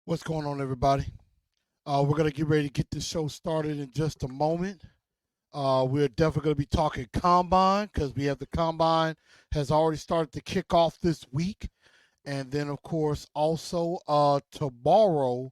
What's going on, everybody? We're going to get ready to get this show started in just a moment. We're definitely going to be talking combine because we have the combine has already started to kick off this week. And then, of course, also tomorrow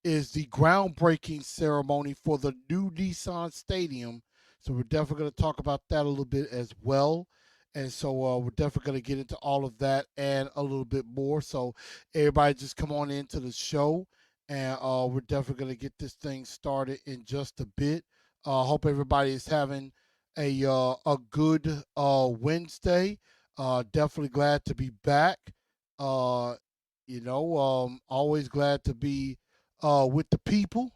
is the groundbreaking ceremony for the new Nissan Stadium. So we're definitely going to talk about that a little bit as well. And so we're definitely going to get into all of that and a little bit more. So everybody just come on into the show, and we're definitely going to get this thing started in just a bit. Hope everybody is having a good Wednesday. Definitely glad to be back. Uh, always glad to be with the people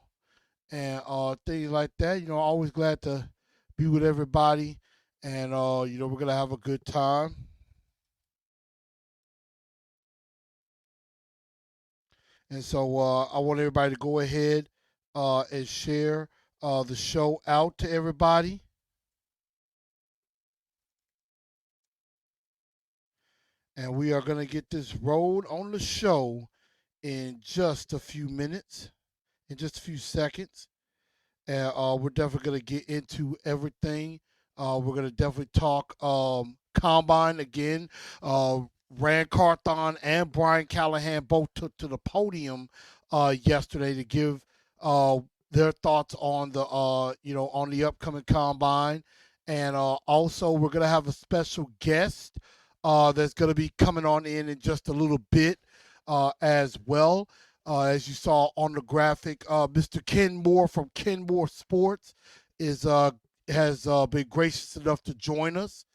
and things like that. Always glad to be with everybody, and we're gonna have a good time. And so I want everybody to go ahead and share the show out to everybody. And we are gonna get this road on the show in just a few minutes, in just a few seconds. And we're definitely going to get into everything. We're going to definitely talk combine again. Rand Carthon and Brian Callahan both took to the podium yesterday to give uh, their thoughts on the on the upcoming combine, and also we're going to have a special guest that's going to be coming on in just a little bit as well. As you saw on the graphic, Mr. Ken Moore from Ken Moore Sports is has been gracious enough to join us,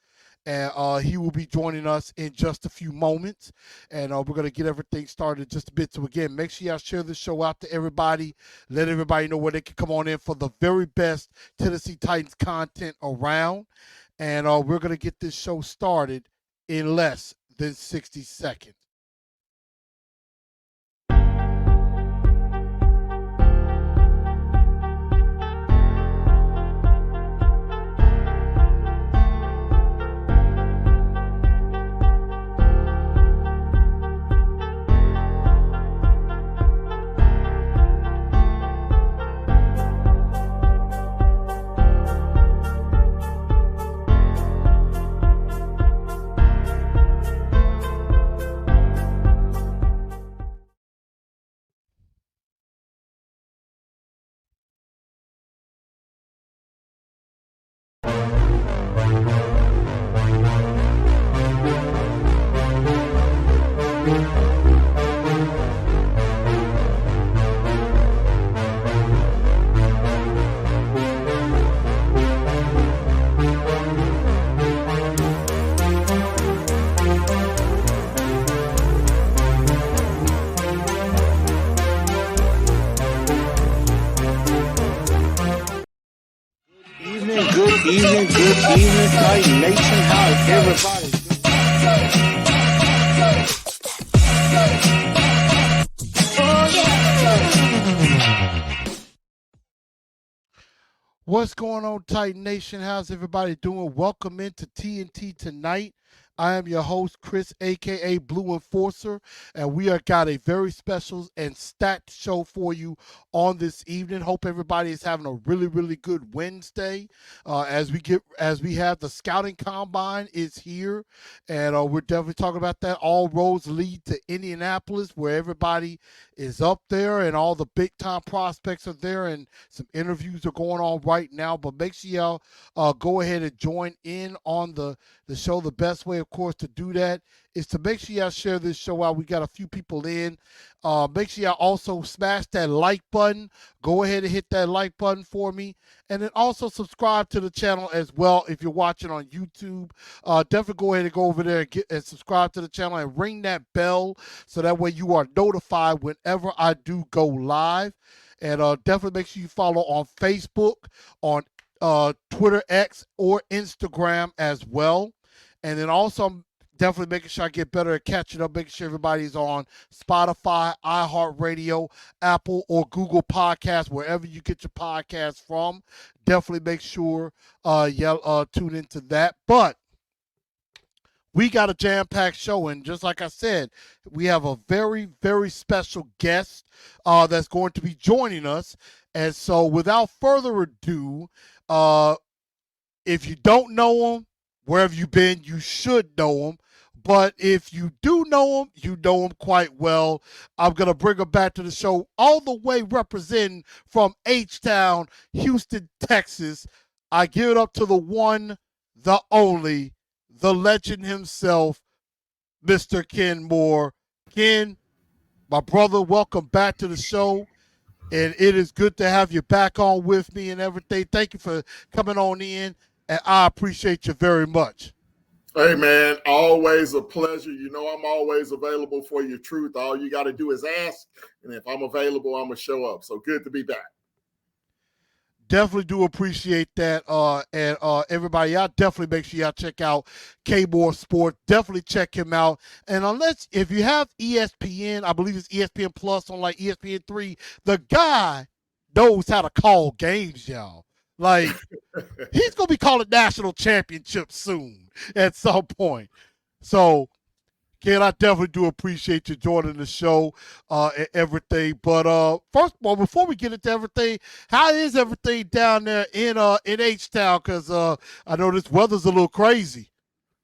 and he will be joining us in just a few moments. And we're going to get everything started just a bit. So again, make sure y'all share this show out to everybody. Let everybody know where they can come on in for the very best Tennessee Titans content around. And we're going to get this show started in less than 60 seconds. Good evening, Titan Nation. How's everybody? What's going on, Titan Nation? How's everybody doing? Welcome into TNT tonight. I am your host, Chris, aka Blue Enforcer, and we are got a very special and stacked show for you on this evening. Hope everybody is having a really, really good Wednesday. As we have the scouting combine is here, and we're definitely talking about that. All roads lead to Indianapolis, where everybody is up there, and all the big time prospects are there, and some interviews are going on right now. But make sure y'all go ahead and join in on the show. The best way, of course, to do that is to make sure y'all share this show out. We got a few people in. Make sure y'all also smash that like button. Go ahead and hit that like button for me. And then also subscribe to the channel as well if you're watching on YouTube. Definitely go ahead and go over there and subscribe to the channel and ring that bell so that way you are notified whenever I do go live. And definitely make sure you follow on Facebook, on Twitter X, or Instagram as well. And then also, I'm definitely making sure I get better at catching up, making sure everybody's on Spotify, iHeartRadio, Apple, or Google Podcasts, wherever you get your podcasts from. Definitely make sure tune into that. But we got a jam-packed show, and just like I said, we have a very, very special guest that's going to be joining us. And so, without further ado, uh, if you don't know him, wherever you've been, you should know him. But if you do know him, you know him quite well. I'm going to bring him back to the show all the way representing from H-Town, Houston, Texas. I give it up to the one, the only, the legend himself, Mr. Ken Moore. Ken, my brother, welcome back to the show. And it is good to have you back on with me and everything. Thank you for coming on in, and I appreciate you very much. Hey man, always a pleasure. You know I'm always available for your truth. All you got to do is ask, and if I'm available, I'm gonna show up. So good to be back. Definitely do appreciate that. And everybody, y'all definitely make sure y'all check out K Moore Sports. Definitely check him out. And unless if you have ESPN, I believe it's ESPN Plus on like ESPN 3, the guy knows how to call games, y'all. Like he's gonna be calling national championships soon at some point. So Ken, I definitely do appreciate you joining the show and everything. But first of all, before we get into everything, how is everything down there in H Town? Because I know this weather's a little crazy.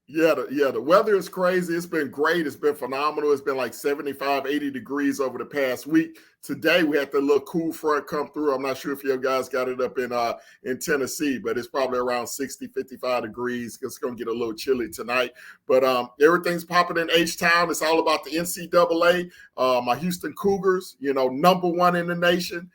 The weather is crazy. It's been great. It's been phenomenal. It's been like 75, 80 degrees over the past week. Today we had the little cool front come through. I'm not sure if you guys got it up in Tennessee, but it's probably around 60, 55 degrees. It's going to get a little chilly tonight. But everything's popping in H-Town. It's all about the NCAA. My Houston Cougars, #1 in the nation.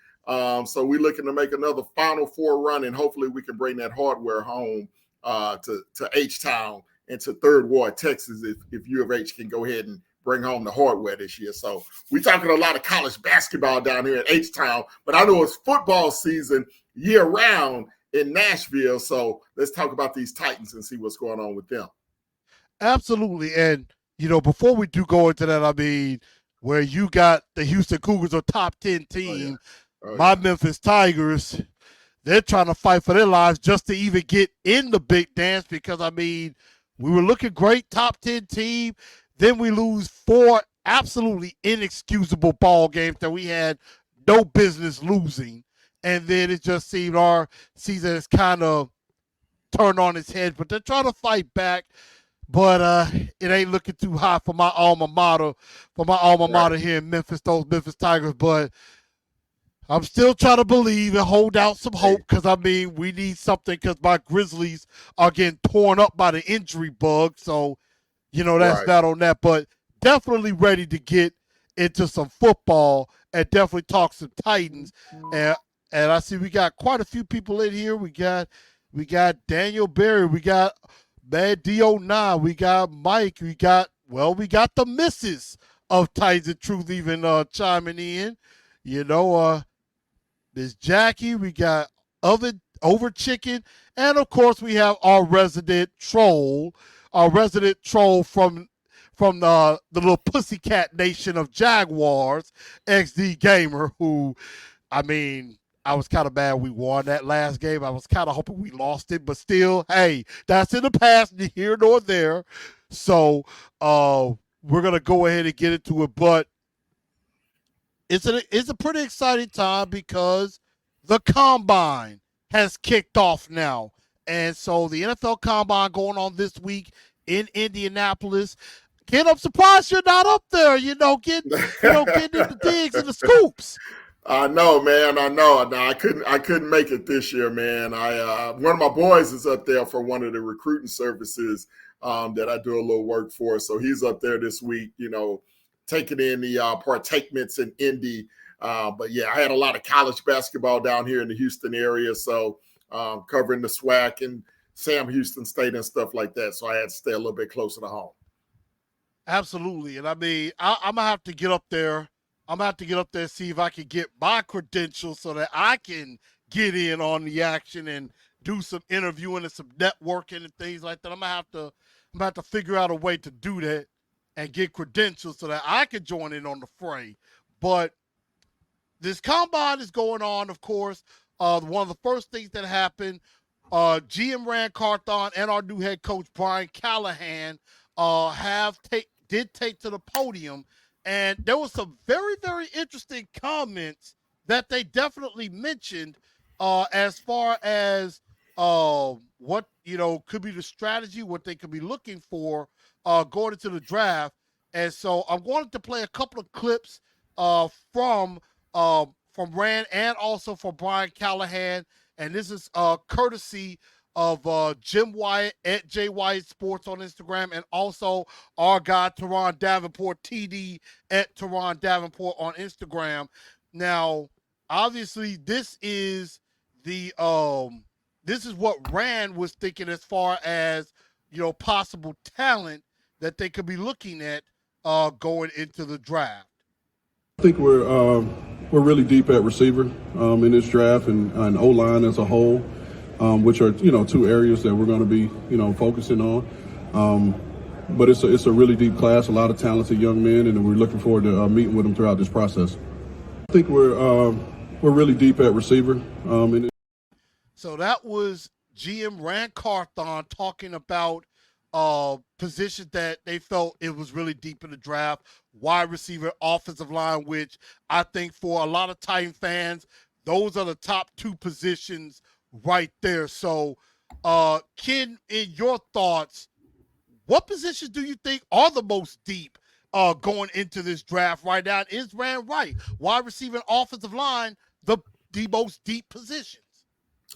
So we're looking to make another Final Four run, and hopefully we can bring that hardware home to H-Town and to Third Ward, Texas, if U of H can go ahead and bring home the hardware this year. So we're talking a lot of college basketball down here at H-Town, but I know it's football season year-round in Nashville. So let's talk about these Titans and see what's going on with them. Absolutely. And, before we do go into that, I mean, where you got the Houston Cougars, a top 10 team, my Memphis Tigers, they're trying to fight for their lives just to even get in the big dance because, I mean, we were looking great, top 10 team. Then we lose 4 absolutely inexcusable ball games that we had no business losing. And then it just seemed our season has kind of turned on its head. But they're trying to fight back. But it ain't looking too hot for my alma mater, here in Memphis, those Memphis Tigers. But I'm still trying to believe and hold out some hope because, I mean, we need something because my Grizzlies are getting torn up by the injury bug. So, that's not on that. But definitely ready to get into some football and definitely talk some Titans. And I see we got quite a few people in here. We got Daniel Berry. We got Mad D09. We got Mike. We got the missus of Titans and Truth even chiming in. There's Jackie. We got Over Chicken. And, of course, we have our resident troll from the little pussycat nation of Jaguars, XD Gamer, who, I mean, I was kind of mad we won that last game. I was kind of hoping we lost it, but still, hey, that's in the past, neither here nor there. So we're going to go ahead and get into it. But it's a pretty exciting time because the combine has kicked off now. And so the NFL combine going on this week in Indianapolis. Ken, I'm surprised you're not up there, getting the digs and the scoops. I know, man. I know. No, I couldn't make it this year, man. One of my boys is up there for one of the recruiting services that I do a little work for. So he's up there this week, taking in the partakements in Indy. But yeah, I had a lot of college basketball down here in the Houston area, so covering the SWAC and Sam Houston State and stuff like that. So I had to stay a little bit closer to home. Absolutely. And I mean, I'm going to have to get up there. I'm going to have to get up there and see if I can get my credentials so that I can get in on the action and do some interviewing and some networking and things like that. I'm going to have to figure out a way to do that and get credentials so that I can join in on the fray. But this combine is going on, of course. One of the first things that happened, GM Rand Carthon and our new head coach, Brian Callahan, did take to the podium, and there was some very very interesting comments that they definitely mentioned as far as what could be the strategy, what they could be looking for going into the draft. And so I'm going to play a couple of clips uh, from from Rand and also from Brian Callahan, and this is courtesy of Jim Wyatt at J Wyatt Sports on Instagram, and also our guy Teron Davenport, TD at Teron Davenport on Instagram. Now, obviously, the this is what Rand was thinking as far as possible talent that they could be looking at going into the draft. I think we're really deep at receiver in this draft and O line as a whole, which are two areas that we're going to be focusing on. But it's a really deep class, a lot of talented young men, and we're looking forward to meeting with them throughout this process. I think we're really deep at receiver. So that was GM Rand Carthon talking about positions that they felt it was really deep in the draft: wide receiver, offensive line, which I think for a lot of Titan fans, those are the top two positions right there. So, Ken, in your thoughts, what positions do you think are the most deep going into this draft right now? Is Rand right? Wide receiver and offensive line, the most deep positions.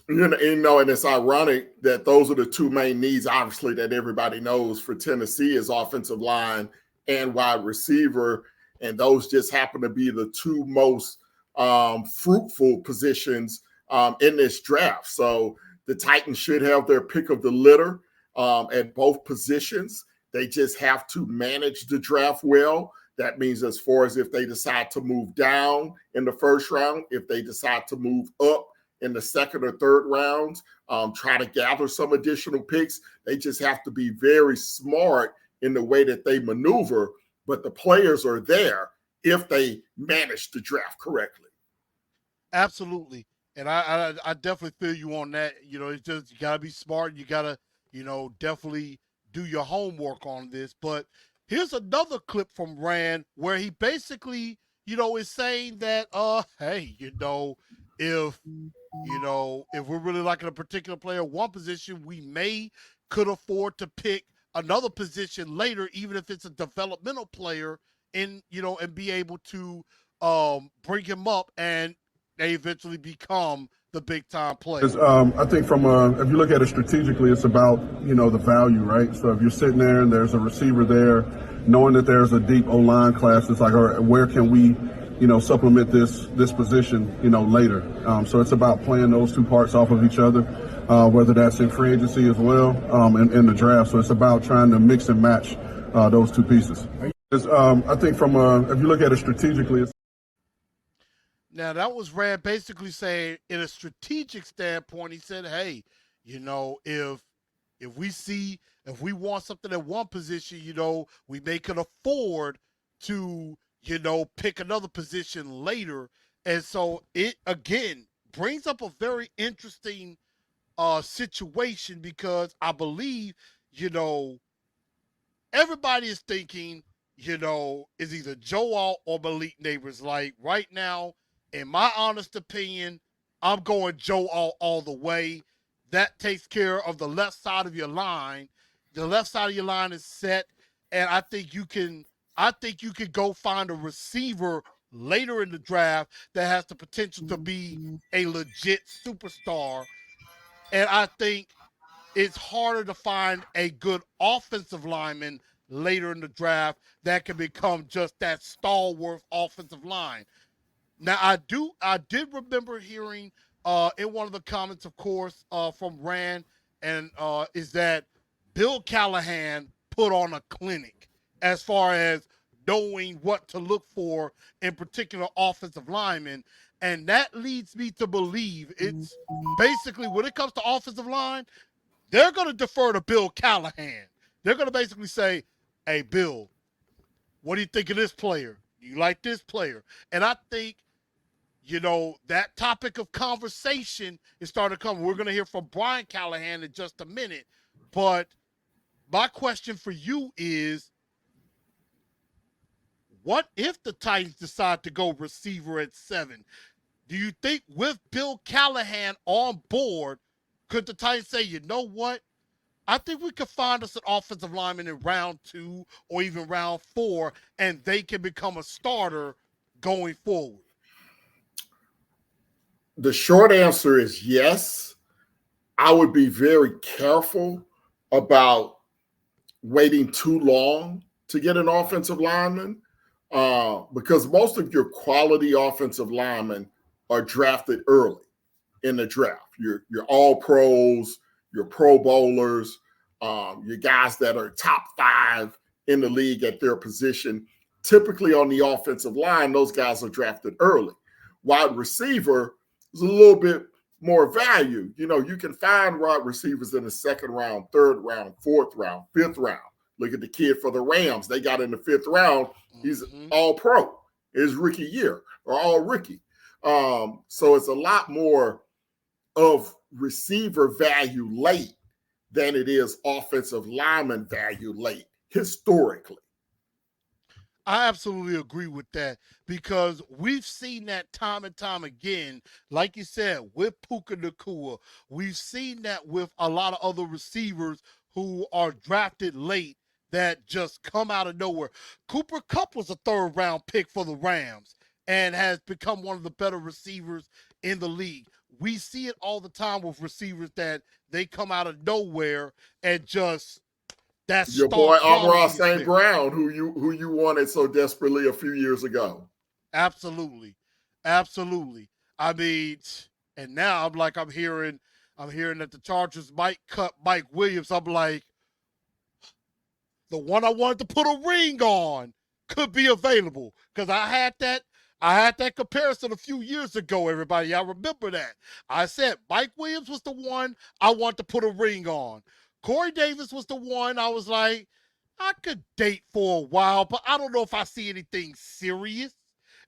And it's ironic that those are the two main needs, obviously, that everybody knows for Tennessee is offensive line and wide receiver. And those just happen to be the two most fruitful positions in this draft. So the Titans should have their pick of the litter at both positions. They just have to manage the draft well. That means as far as if they decide to move down in the first round, if they decide to move up in the second or third rounds, try to gather some additional picks. They just have to be very smart in the way that they maneuver, but the players are there if they manage the draft correctly. Absolutely. And I definitely feel you on that. It's just you gotta be smart. You gotta, definitely do your homework on this. But here's another clip from Rand where he basically, is saying that hey, if we're really liking a particular player, one position, we could afford to pick another position later, even if it's a developmental player, and be able to bring him up, and they eventually become the big time player. I think if you look at it strategically, it's about the value, right? So if you're sitting there and there's a receiver there, knowing that there's a deep O line class, it's like, all right, where can we supplement this position, later. So it's about playing those two parts off of each other, whether that's in free agency as well, and in the draft. So it's about trying to mix and match those two pieces. I think if you look at it strategically, now that was Rand basically saying, in a strategic standpoint, he said, hey, if we want something at one position, we may could afford to pick another position later. And so it again brings up a very interesting situation, because I believe, everybody is thinking, is either Joel or Malik Neighbors. Like right now, in my honest opinion, I'm going Joel all the way. That takes care of the left side of your line. The left side of your line is set, and I think you can go find a receiver later in the draft that has the potential to be a legit superstar. And I think it's harder to find a good offensive lineman later in the draft that can become just that stalwart offensive line. Now, I did remember hearing in one of the comments, of course, from Rand, and is that Bill Callahan put on a clinic as far as knowing what to look for in particular offensive linemen. And that leads me to believe it's basically, when it comes to offensive line, they're going to defer to Bill Callahan. They're going to basically say, hey, Bill, what do you think of this player? You like this player? And I think, that topic of conversation is starting to come. We're going to hear from Brian Callahan in just a minute. But my question for you is, what if the Titans decide to go receiver at 7? Do you think with Bill Callahan on board, could the Titans say, you know what? I think we could find us an offensive lineman in round 2 or even round 4, and they can become a starter going forward? The short answer is yes. I would be very careful about waiting too long to get an offensive lineman because most of your quality offensive linemen are drafted early in the draft. Your all pros, your pro bowlers, your guys that are top 5 in the league at their position. Typically on the offensive line, those guys are drafted early. Wide receiver is a little bit more value. You know, you can find wide receivers in the 2nd round, 3rd round, 4th round, 5th round. Look at the kid for the Rams. They got in the 5th round. He's all pro his rookie year or all rookie. So it's a lot more of receiver value late than it is offensive lineman value late historically. I absolutely agree with that because we've seen that time and time again. Like you said, with Puka Nacua, we've seen that with a lot of other receivers who are drafted late that just come out of nowhere. Cooper Kupp was a 3rd round pick for the Rams and has become one of the better receivers in the league. We see it all the time with receivers that they come out of nowhere and just that's your boy Amon St. Brown, who you wanted so desperately a few years ago. Absolutely. I mean, and now I'm hearing that the Chargers might cut Mike Williams. I'm like, the one I wanted to put a ring on could be available because I had that comparison a few years ago. Everybody, I remember that. I said Mike Williams was the one I want to put a ring on. Corey Davis was the one I was like, I could date for a while, but I don't know if I see anything serious.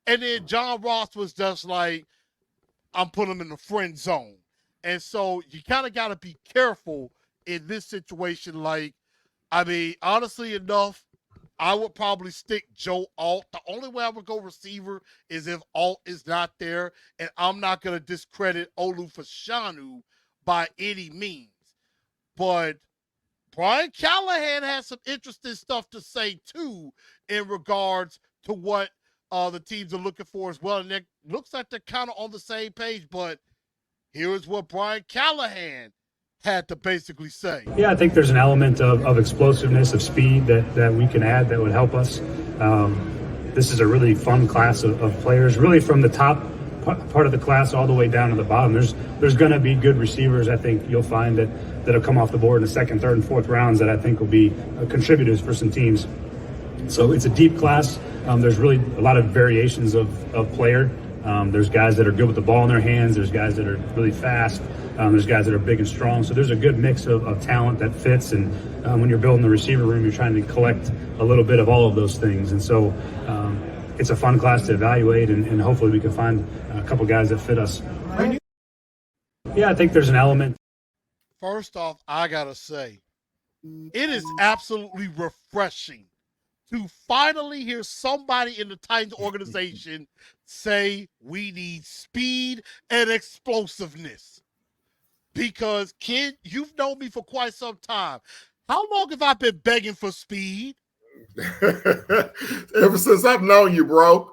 And then John Ross was just like, I'm putting him in the friend zone. And so you kind of got to be careful in this situation. Like, I mean, honestly enough, I would probably stick Joe Alt. The only way I would go receiver is if Alt is not there, and I'm not going to discredit Olu Fashanu by any means. But Brian Callahan has some interesting stuff to say, too, in regards to what the teams are looking for as well. And it looks like they're kind of on the same page, but here's what Brian Callahan had to basically say. Yeah, I think there's an element of explosiveness, of speed that we can add that would help us. This is a really fun class of players, really from the top part of the class all the way down to the bottom. There's going to be good receivers. I think you'll find that'll come off the board in the 2nd, 3rd, and 4th rounds that I think will be contributors for some teams. So it's a deep class. There's really a lot of variations of player. There's guys that are good with the ball in their hands. There's guys that are really fast. There's guys that are big and strong. So there's a good mix of talent that fits. And when you're building the receiver room, you're trying to collect a little bit of all of those things. And so it's a fun class to evaluate, and hopefully we can find a couple guys that fit us. Yeah, I think there's an element. First off, I got to say, it is absolutely refreshing to finally hear somebody in the Titans organization say we need speed and explosiveness. Because, kid, you've known me for quite some time. How long have I been begging for speed? Ever since I've known you, bro.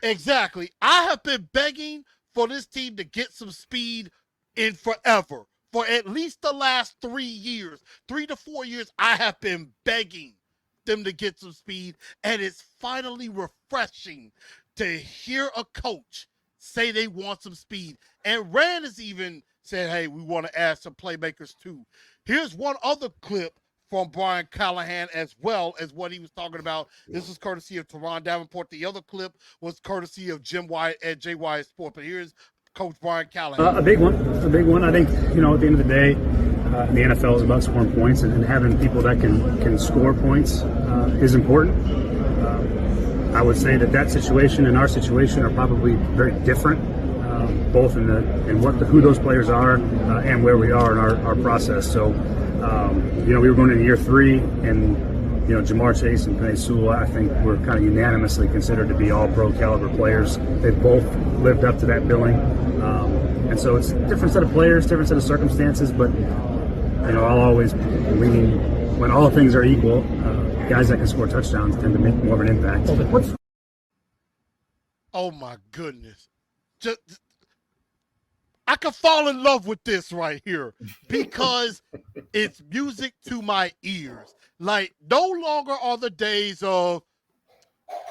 Exactly. I have been begging for this team to get some speed in forever. For at least the last 3 years, 3 to 4 years, I have been begging them to get some speed, and it's finally refreshing to hear a coach say they want some speed. And Rand has even said, hey, we want to add some playmakers too. Here's one other clip from Brian Callahan as well as what he was talking about. This was courtesy of Teron Davenport. The other clip was courtesy of Jim Wyatt at J. Wyatt Sport. But here's Coach Brian Callahan. A big one. I think, at the end of the day, the NFL is about scoring points, and having people that can score points is important. I would say that situation and our situation are probably very different, both in who those players are and where we are in our process. So we were going into year 3, and Jamar Chase and Penei Sewell, I think, were kind of unanimously considered to be all-pro caliber players. They've both lived up to that billing, and so it's a different set of players, different set of circumstances. But I'll always lean, when all things are equal, guys that can score touchdowns tend to make more of an impact. Oh my goodness. I could fall in love with this right here because it's music to my ears. Like, no longer are the days of,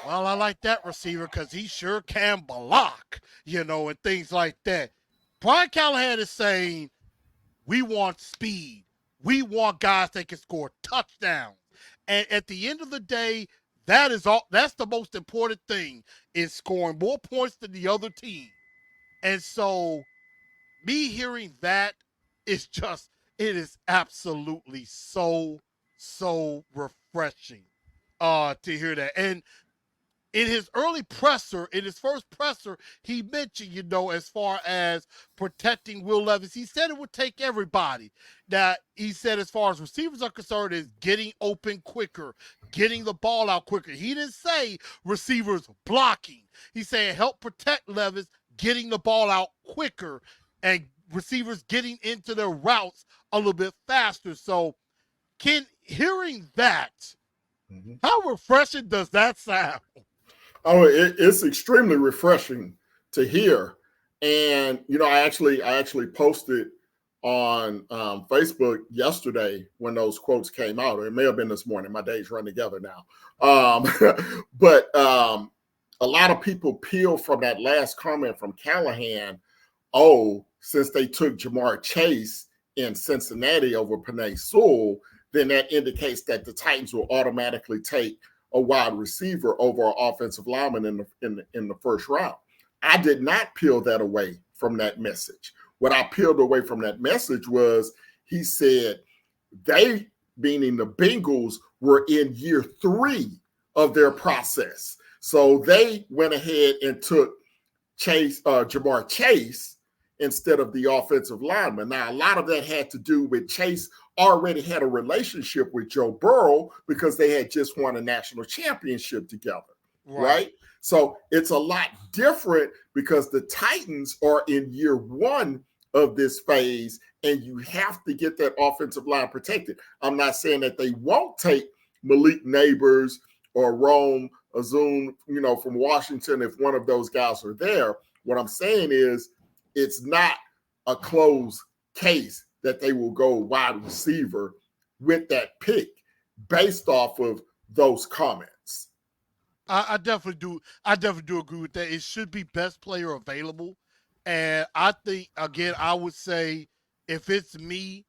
well, I like that receiver because he sure can block, and things like that. Brian Callahan is saying, we want speed. We want guys that can score touchdowns. And at the end of the day, that's the most important thing, is scoring more points than the other team. And so me hearing that is it is absolutely so refreshing to hear that. And in his first presser, he mentioned, as far as protecting Will Levis, he said it would take everybody. Now, he said as far as receivers are concerned, is getting open quicker, getting the ball out quicker. He didn't say receivers blocking. He said help protect Levis, getting the ball out quicker, and receivers getting into their routes a little bit faster. So, hearing that, how refreshing does that sound? Oh, it's extremely refreshing to hear. And I actually posted on Facebook yesterday when those quotes came out, or it may have been this morning. My days run together now. But a lot of people peel from that last comment from Callahan. Oh, since they took Jamar Chase in Cincinnati over Penei Sewell, then that indicates that the Titans will automatically take a wide receiver over an offensive lineman in the first round. I did not peel that away from that message. What I peeled away from that message was, he said they, meaning the Bengals, were in year 3 of their process. So they went ahead and took Jamar Chase instead of the offensive lineman. Now, a lot of that had to do with Chase already had a relationship with Joe Burrow because they had just won a national championship together, right? So it's a lot different because the Titans are in year 1 of this phase, and you have to get that offensive line protected. I'm not saying that they won't take Malik Neighbors or Rome Azun, from Washington if one of those guys are there. What I'm saying is, it's not a closed case that they will go wide receiver with that pick based off of those comments. I definitely do. I definitely do agree with that. It should be best player available. And I think, again, I would say, if it's me,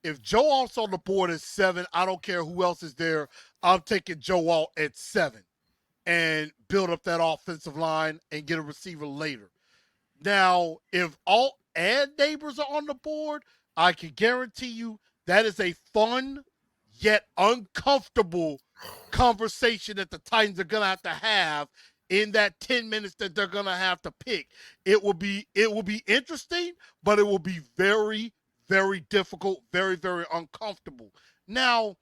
if Joe Alt's on the board at 7, I don't care who else is there. I'm taking Joe Alt at 7 and build up that offensive line and get a receiver later. Now, if Alt and Neighbors are on the board, I can guarantee you that is a fun yet uncomfortable conversation that the Titans are going to have in that 10 minutes that they're going to have to pick. It will be interesting, but it will be very, very difficult, very, very uncomfortable. Now,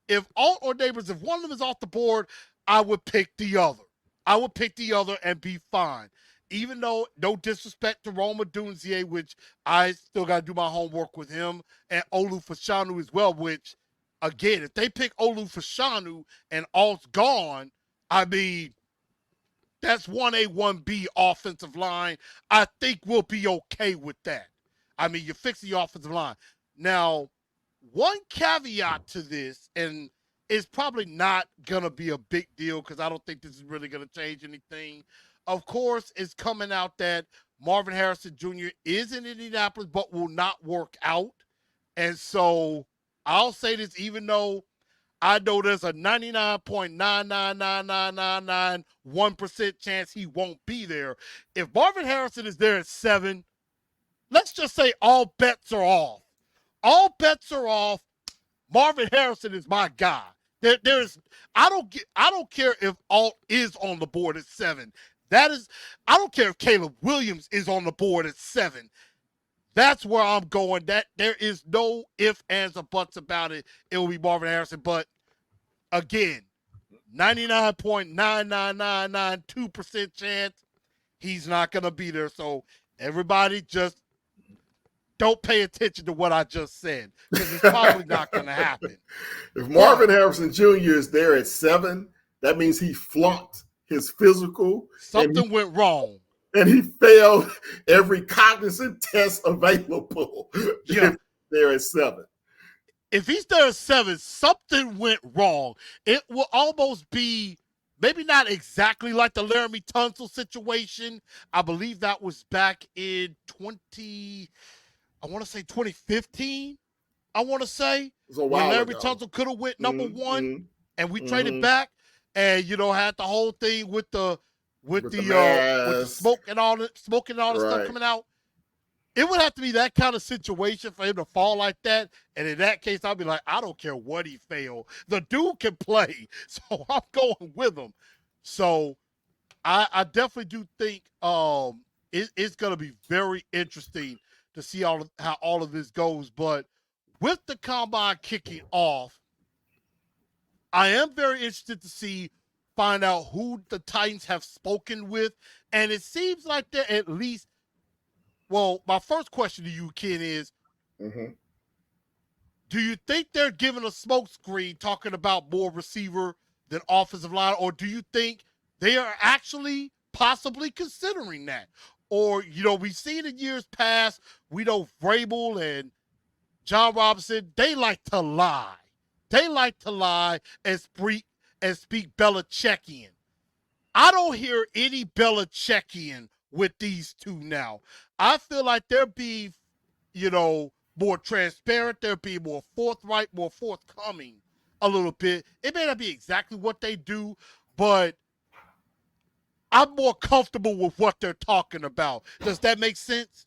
if Alt or Neighbors, if one of them is off the board, I would pick the other. I would pick the other and be fine. Even though, no disrespect to Roma Dunzier, which I still got to do my homework with him, and Olu Fashanu as well, which, again, if they pick Olu Fashanu and Alt's gone, I mean, that's 1A, 1B offensive line. I think we'll be okay with that. I mean, you fix the offensive line. Now, one caveat to this, and it's probably not going to be a big deal because I don't think this is really going to change anything. Of course, it's coming out that Marvin Harrison Jr. is in Indianapolis but will not work out. And so I'll say this, even though I know there's a 99.9999991% chance he won't be there. If Marvin Harrison is there at 7, let's just say all bets are off. All bets are off. Marvin Harrison is my guy. I don't care if Alt is on the board at 7. I don't care if Caleb Williams is on the board at 7. That's where I'm going. That there is no ifs, ands, or buts about it. It will be Marvin Harrison. But again, 99.99992% chance he's not going to be there. So everybody just don't pay attention to what I just said because it's probably not going to happen. If Marvin Harrison Jr. is there at 7, that means he flunked his physical. Something went wrong. And he failed every cognizant test available. Yeah. If they're at 7. If he's there at 7, something went wrong. It will almost be maybe not exactly like the Laramie Tunsil situation. I believe that was back in 2015. I want to say when Laramie Tunsil could have went number 1, and we traded back, and had the whole thing with the smoke and all the stuff coming out. It would have to be that kind of situation for him to fall like that. And in that case, I'd be like, I don't care what he failed. The dude can play. So I'm going with him. So I definitely do think it's going to be very interesting to see how all of this goes. But with the combine kicking off, I am very interested to find out who the Titans have spoken with. And it seems like they're at least, well, my first question to you, Ken, is do you think they're giving a smokescreen talking about more receiver than offensive line, or do you think they are actually possibly considering that? Or, we've seen in years past, we know Vrabel and John Robinson, they like to lie. They like to lie and speak Belichickian. I don't hear any Belichickian with these two now. I feel like they're being, more transparent. They're being more forthright, more forthcoming a little bit. It may not be exactly what they do, but I'm more comfortable with what they're talking about. Does that make sense?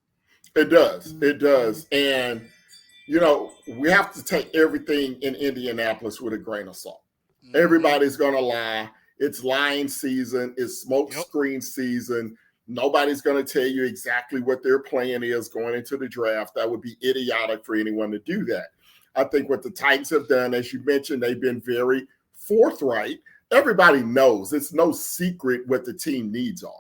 It does. It does. And, we have to take everything in Indianapolis with a grain of salt. Everybody's going to lie. It's lying season. It's smoke screen season. Nobody's going to tell you exactly what their plan is going into the draft. That would be idiotic for anyone to do that. I think what the Titans have done, as you mentioned, they've been very forthright. Everybody knows. It's no secret what the team needs are.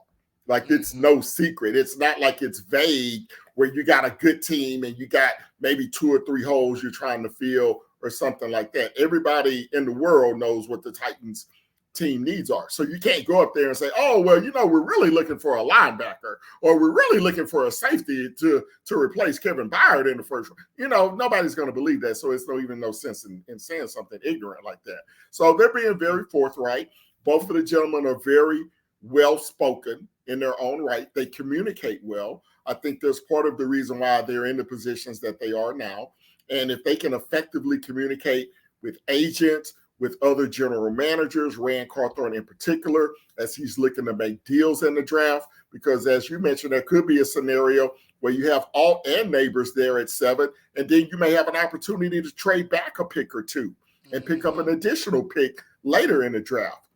Like, it's no secret. It's not like it's vague where you got a good team and you got maybe 2 or 3 holes you're trying to fill or something like that. Everybody in the world knows what the Titans team needs are. So you can't go up there and say, oh, well, we're really looking for a linebacker, or we're really looking for a safety to replace Kevin Byard in the first round. Nobody's going to believe that. So it's no sense in saying something ignorant like that. So they're being very forthright. Both of the gentlemen are very well-spoken in their own right. They communicate well. I think that's part of the reason why they're in the positions that they are now. And if they can effectively communicate with agents, with other general managers, Rand Carthon in particular, as he's looking to make deals in the draft, because as you mentioned, there could be a scenario where you have all and neighbors there at 7, and then you may have an opportunity to trade back a pick or 2 and pick up an additional pick later in the draft.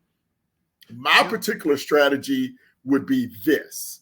My particular strategy would be this.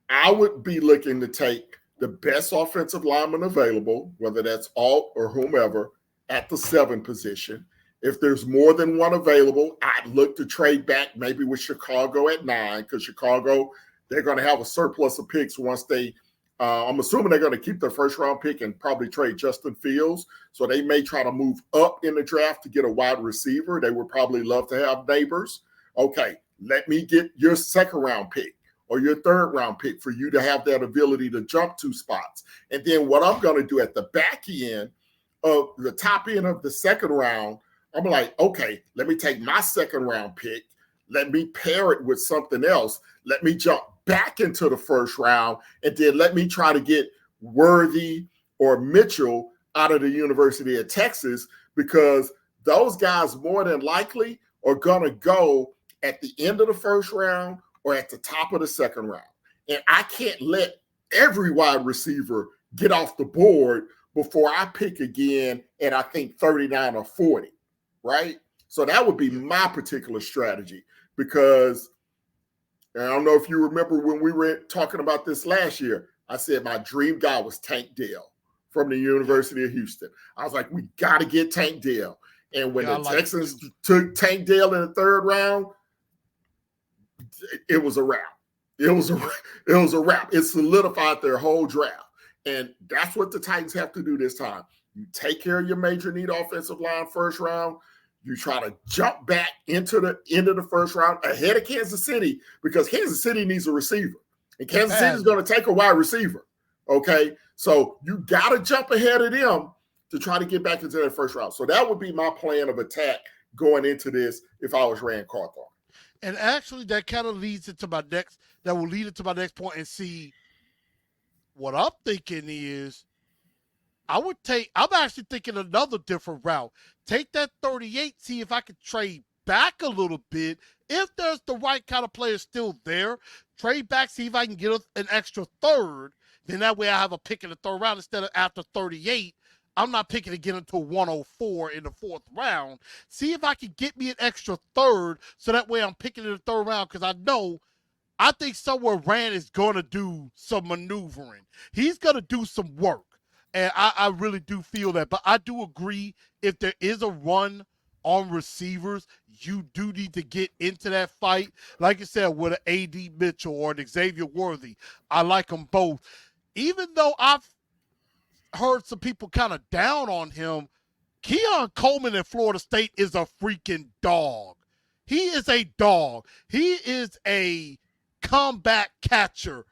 I would be looking to take the best offensive lineman available, whether that's Alt or whomever, at the 7 position. If there's more than one available, I'd look to trade back maybe with Chicago at 9, because Chicago, they're going to have a surplus of picks once they I'm assuming they're going to keep their first-round pick and probably trade Justin Fields. So they may try to move up in the draft to get a wide receiver. They would probably love to have neighbors. Okay, let me get your second-round pick or your third-round pick for you to have that ability to jump 2 spots. And then what I'm going to do at the back end of the top end of the second round, I'm like, okay, let me take my second-round pick. Let me pair it with something else. Let me jump back into the first round, and then let me try to get Worthy or Mitchell out of the University of Texas, because those guys more than likely are going to go at the end of the first round or at the top of the second round. And I can't let every wide receiver get off the board before I pick again at, I think, 39 or 40, right? So that would be my particular strategy, because I don't know if you remember when we were talking about this last year, I said my dream guy was Tank Dell from the University of Houston. I was like, we got to get Tank Dell. And when Yeah, I the like it Texans too. took Tank Dell in the third round, it was a wrap. It was a wrap. It solidified their whole draft. And that's what the Titans have to do this time. You take care of your major need offensive line first round. You try to jump back into the end of the first round ahead of Kansas City because Kansas City needs a receiver. And Kansas City is going to take a wide receiver. Okay. So you got to jump ahead of them to try to get back into that first round. So that would be my plan of attack going into this if I was Rand Carthon. And actually, that kind of leads into my next. That will lead into my next point. And see, what I'm thinking is, I'm actually thinking another different route. Take that 38, see if I can trade back a little bit. If there's the right kind of player still there, trade back, see if I can get an extra third. Then that way I have a pick in the third round instead of after 38. I'm not picking to get into 104 in the fourth round. See if I can get me an extra third so that way I'm picking in the third round because I think somewhere Rand is going to do some maneuvering. He's going to do some work. And I really do feel that. But I do agree if there is a run on receivers, you do need to get into that fight. Like I said, with an A.D. Mitchell or an Xavier Worthy, I like them both. Even though I've heard some people kind of down on him, Keon Coleman in Florida State is a freaking dog. He is a dog. He is a combat catcher,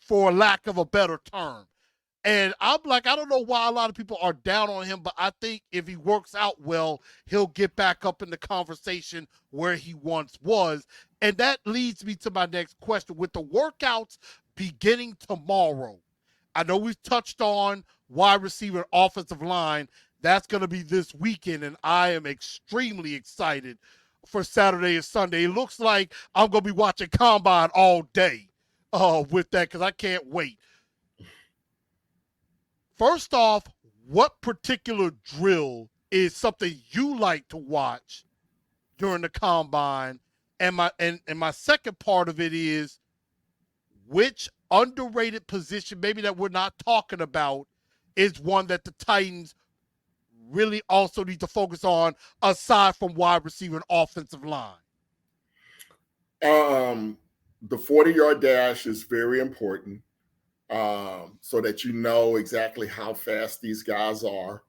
for lack of a better term. And I'm like, I don't know why a lot of people are down on him, but I think if he works out well, he'll get back up in the conversation where he once was. And that leads me to my next question. With the workouts beginning tomorrow, I know we've touched on wide receiver and offensive line. That's going to be this weekend, and I am extremely excited for Saturday and Sunday. It looks like I'm going to be watching Combine all day with that because I can't wait. First off, what particular drill is something you like to watch during the Combine? And my second part of it is, which underrated position, maybe that we're not talking about, is one that the Titans really also need to focus on aside from wide receiver and offensive line? The 40-yard dash is very important, so that you know exactly how fast these guys are.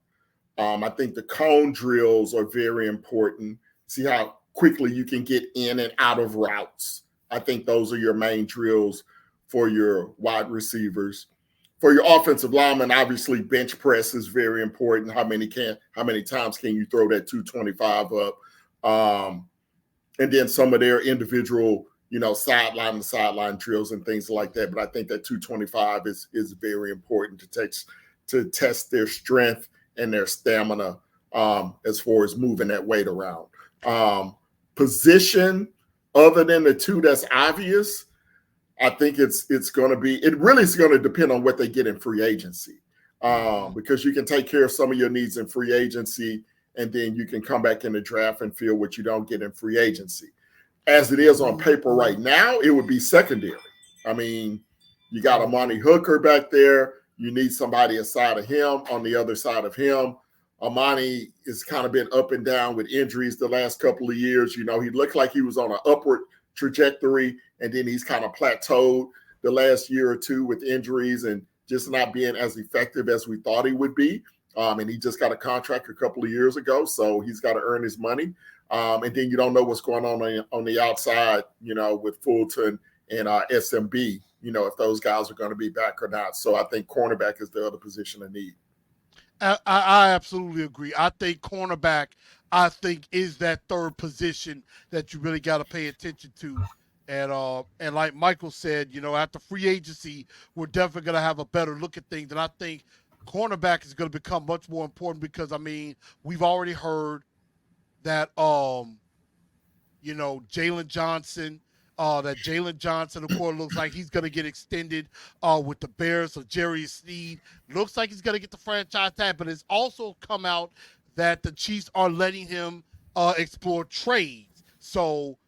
I think the cone drills are very important. See how quickly you can get in and out of routes. I think those are your main drills for your wide receivers. For your offensive linemen, obviously bench press is very important. How many times can you throw that 225 up? And then some of their individual, sideline to sideline drills and things like that. But I think that 225 is very important to test their strength and their stamina as far as moving that weight around. Position, other than the two that's obvious, I think it really is going to depend on what they get in free agency, because you can take care of some of your needs in free agency, and then you can come back in the draft and feel what you don't get in free agency. As it is on paper right now, it would be secondary. I mean, you got Amani Hooker back there. You need somebody aside of him, on the other side of him. Amani has kind of been up and down with injuries the last couple of years. He looked like he was on an upward trajectory, and then he's kind of plateaued the last year or two with injuries and just not being as effective as we thought he would be. And he just got a contract a couple of years ago, so he's got to earn his money. And then you don't know what's going on the outside, with Fulton and SMB, if those guys are going to be back or not. So I think cornerback is the other position of need. I absolutely agree. I think cornerback, is that third position that you really got to pay attention to. And like Michael said, after free agency, we're definitely going to have a better look at things. And I think cornerback is going to become much more important because, we've already heard that, Jalen Johnson, of course, looks like he's going to get extended with the Bears. So Jerry Sneed looks like he's going to get the franchise tag, but it's also come out that the Chiefs are letting him explore trades. So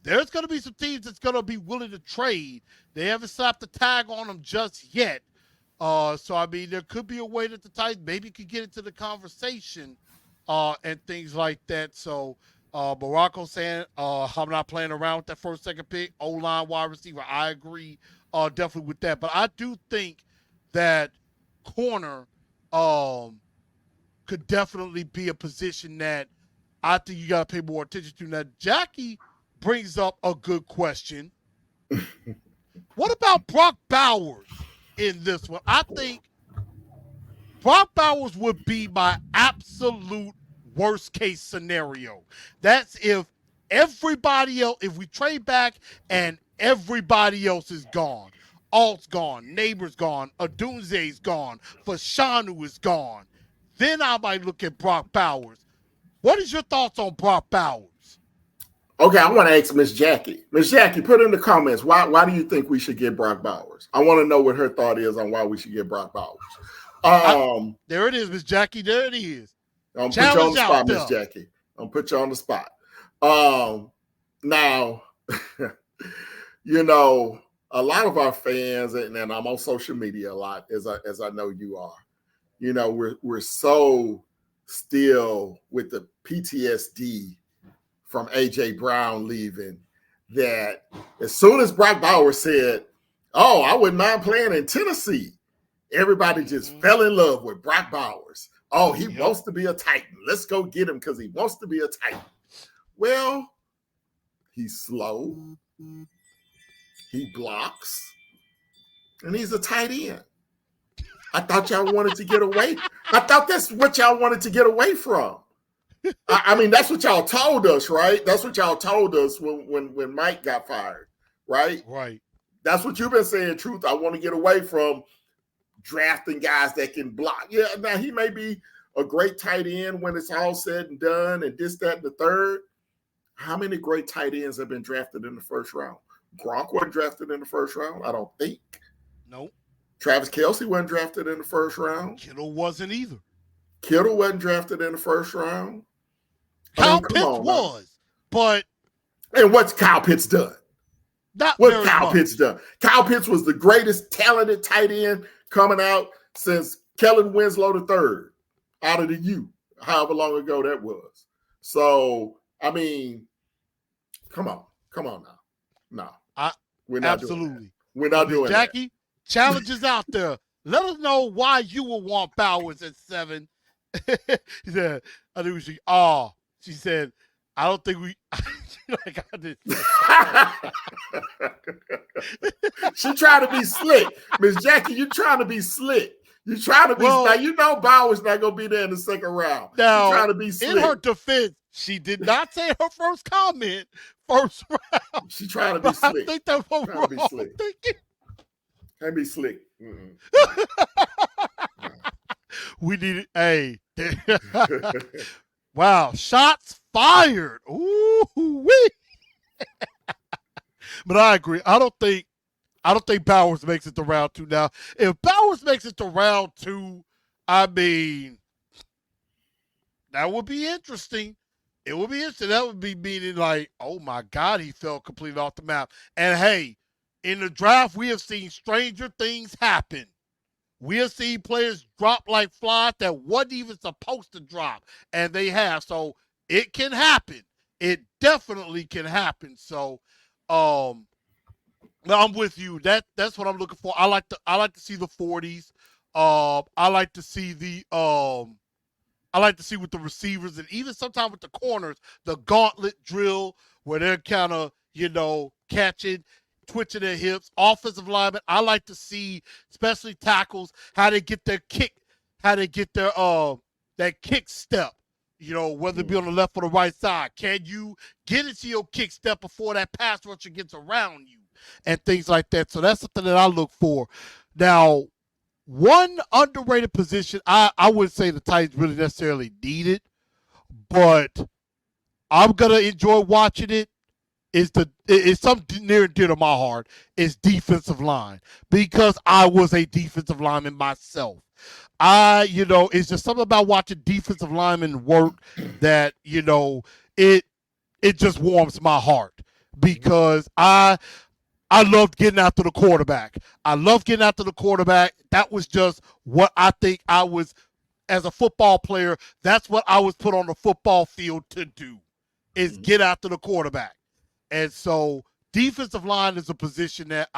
there's going to be some teams that's going to be willing to trade. They haven't slapped the tag on them just yet. So I mean, there could be a way that the Titans maybe could get into the conversation and things like that. So Morocco saying I'm not playing around with that first, second pick, O-line, wide receiver. I agree definitely with that. But I do think that corner could definitely be a position that I think you got to pay more attention to. Now, Jackie brings up a good question. What about Brock Bowers in this one? I think Brock Bowers would be my absolute worst case scenario. That's if everybody else, if we trade back and everybody else is gone. Alt's gone, Neighbor's gone, Adunze's gone, Fashanu is gone. Then I might look at Brock Bowers. What is your thoughts on Brock Bowers? Okay, I want to ask Miss Jackie. Miss Jackie, put in the comments, why do you think we should get Brock Bowers? I want to know what her thought is on why we should get Brock Bowers. There it is, Miss Jackie. There it is. I'm put you on the spot, Miss Jackie. I'm put you on the spot. Now, you know, a lot of our fans, and I'm on social media a lot, as I know you are. You know, we're so still with the PTSD from AJ Brown leaving that as soon as Brock Bowers said, "Oh, I wouldn't mind playing in Tennessee," everybody just fell in love with Brock Bowers. Oh, he wants to be a Titan. Let's go get him because he wants to be a Titan. Well, he's slow. He blocks. And he's a tight end. I thought y'all wanted to get away. I thought that's what y'all wanted to get away from. I mean, that's what y'all told us, right? That's what y'all told us when Mike got fired, right? Right. That's what you've been saying, Truth. I want to get away from drafting guys that can block. Yeah, now he may be a great tight end when it's all said and done and this, that, and the third. How many great tight ends have been drafted in the first round? Gronk wasn't drafted in the first round, I don't think. Nope. Travis Kelce wasn't drafted in the first round. Kittle wasn't either. Kittle wasn't drafted in the first round. Kyle Pitts was, but... And what's Kyle Pitts done? What's Kyle Pitts done? Kyle Pitts was the greatest talented tight end coming out since Kellen Winslow III out of the U, however long ago that was. So, I mean, come on now. No, we're not absolutely. Doing that. We're not doing Jackie, that. challenges out there. Let us know why you would want Bowers at 7. He said, I think we should. Oh, she said, I don't think we. Like I did. She trying to be slick. Miss Jackie, you trying to be slick. You trying to be now you know Bowers not gonna be there in the second round. Now, trying to be slick. In her defense, she did not say her first comment first round. She trying to be slick. I think that's what we're all thinking. Can't be slick. We need it. Hey. Wow. Shots fired. Ooh wee. But I agree. I don't think Bowers makes it to round 2 now. If Bowers makes it to round 2, I mean, that would be interesting. It would be interesting. That would be meaning like, oh my God, he fell completely off the map. And hey, in the draft, we have seen stranger things happen. We have seen players drop like flies that wasn't even supposed to drop, and they have. So it can happen. It definitely can happen. So, I'm with you. That's what I'm looking for. I like to see the 40s. I like to see with the receivers and even sometimes with the corners, the gauntlet drill where they're kind of, catching, twitching their hips. Offensive linemen, I like to see, especially tackles, how they get their kick, how they get their that kick step. Whether it be on the left or the right side. Can you get into your kick step before that pass rusher gets around you and things like that? So that's something that I look for. Now, one underrated position, I wouldn't say the Titans really necessarily need it, but I'm going to enjoy watching it. It's something near and dear to my heart, is defensive line, because I was a defensive lineman myself. It's just something about watching defensive linemen work that, it just warms my heart, because I loved getting after the quarterback. I love getting after the quarterback. That was just what I think I was as a football player. That's what I was put on the football field to do, is get after the quarterback. And so defensive line is a position that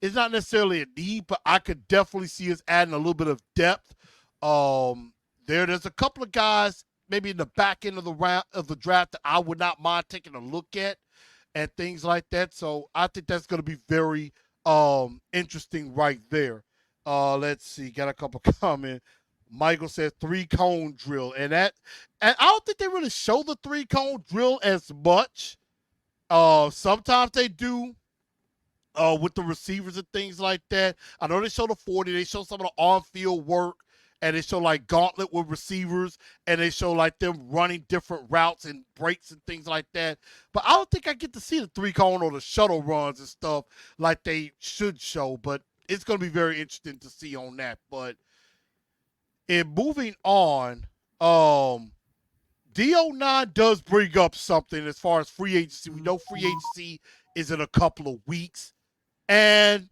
it's not necessarily a need, but I could definitely see us adding a little bit of depth. There's a couple of guys maybe in the back end of the round of the draft that I would not mind taking a look at and things like that. So I think that's going to be very interesting right there. Let's see, got a couple comments. Michael says 3-cone drill, and I don't think they really show the 3-cone drill as much. Sometimes they do with the receivers and things like that. I know they show the 40, they show some of the on-field work, and they show like gauntlet with receivers, and they show like them running different routes and breaks and things like that. But I don't think I get to see the 3-cone or the shuttle runs and stuff like they should show. But it's going to be very interesting to see on that. But in moving on, DO9 does bring up something as far as free agency. We know free agency is in a couple of weeks. And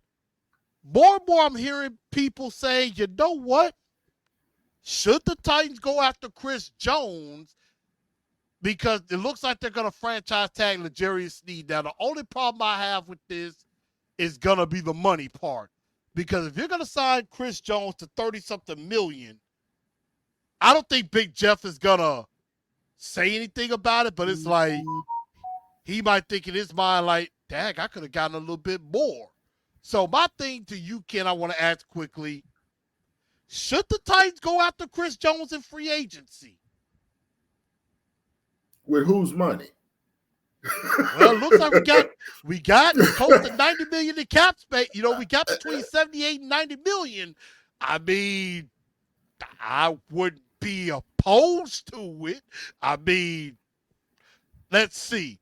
more I'm hearing people say, you know what? Should the Titans go after Chris Jones? Because it looks like they're going to franchise tag L'Jarius Sneed. Now, the only problem I have with this is going to be the money part. Because if you're going to sign Chris Jones to 30-something million, I don't think Big Jeff is going to say anything about it, but it's like he might think in his mind like, dang, I could have gotten a little bit more. So my thing to you, Ken, I want to ask quickly, should the Titans go after Chris Jones in free agency? With whose money? Well, it looks like we got close to 90 million in cap space. You know, we got between 78 and 90 million. I mean, I wouldn't be opposed to it. I mean, let's see.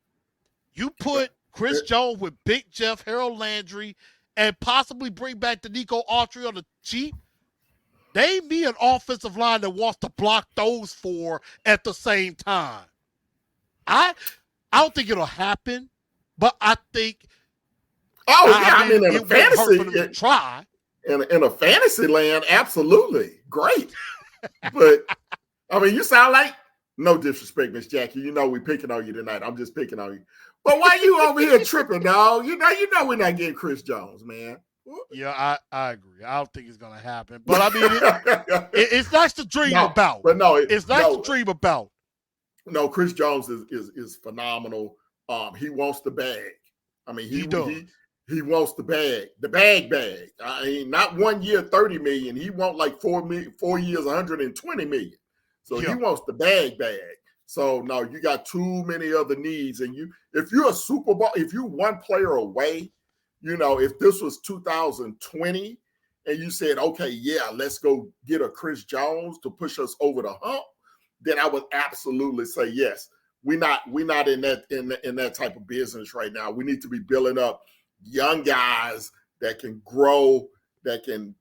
You put Chris Jones with Big Jeff, Harold Landry, and possibly bring back the Nico Autry on the cheap. Name me an offensive line that wants to block those four at the same time. I don't think it'll happen, but I think. I mean in a fantasy, try. In a fantasy land, absolutely great. But I mean, you sound like, no disrespect, Miss Jackie. You know we picking on you tonight. I'm just picking on you. But why you over here tripping, dog? You know we're not getting Chris Jones, man. Yeah, I agree. I don't think it's gonna happen. But I mean, it's nice to dream about. But no, it's nice to dream about. No, Chris Jones is phenomenal. He wants the bag. I mean, he wants the bag. I mean, not 1 year, 30 million. He wants like 4 years, 120 million. So he wants the bag. So no, you got too many other needs. And if you're a Super Bowl, if you're one player away, you know, if this was 2020 and you said, okay, yeah, let's go get a Chris Jones to push us over the hump, then I would absolutely say yes. We're not in that type of business right now. We need to be building up young guys that can grow, that can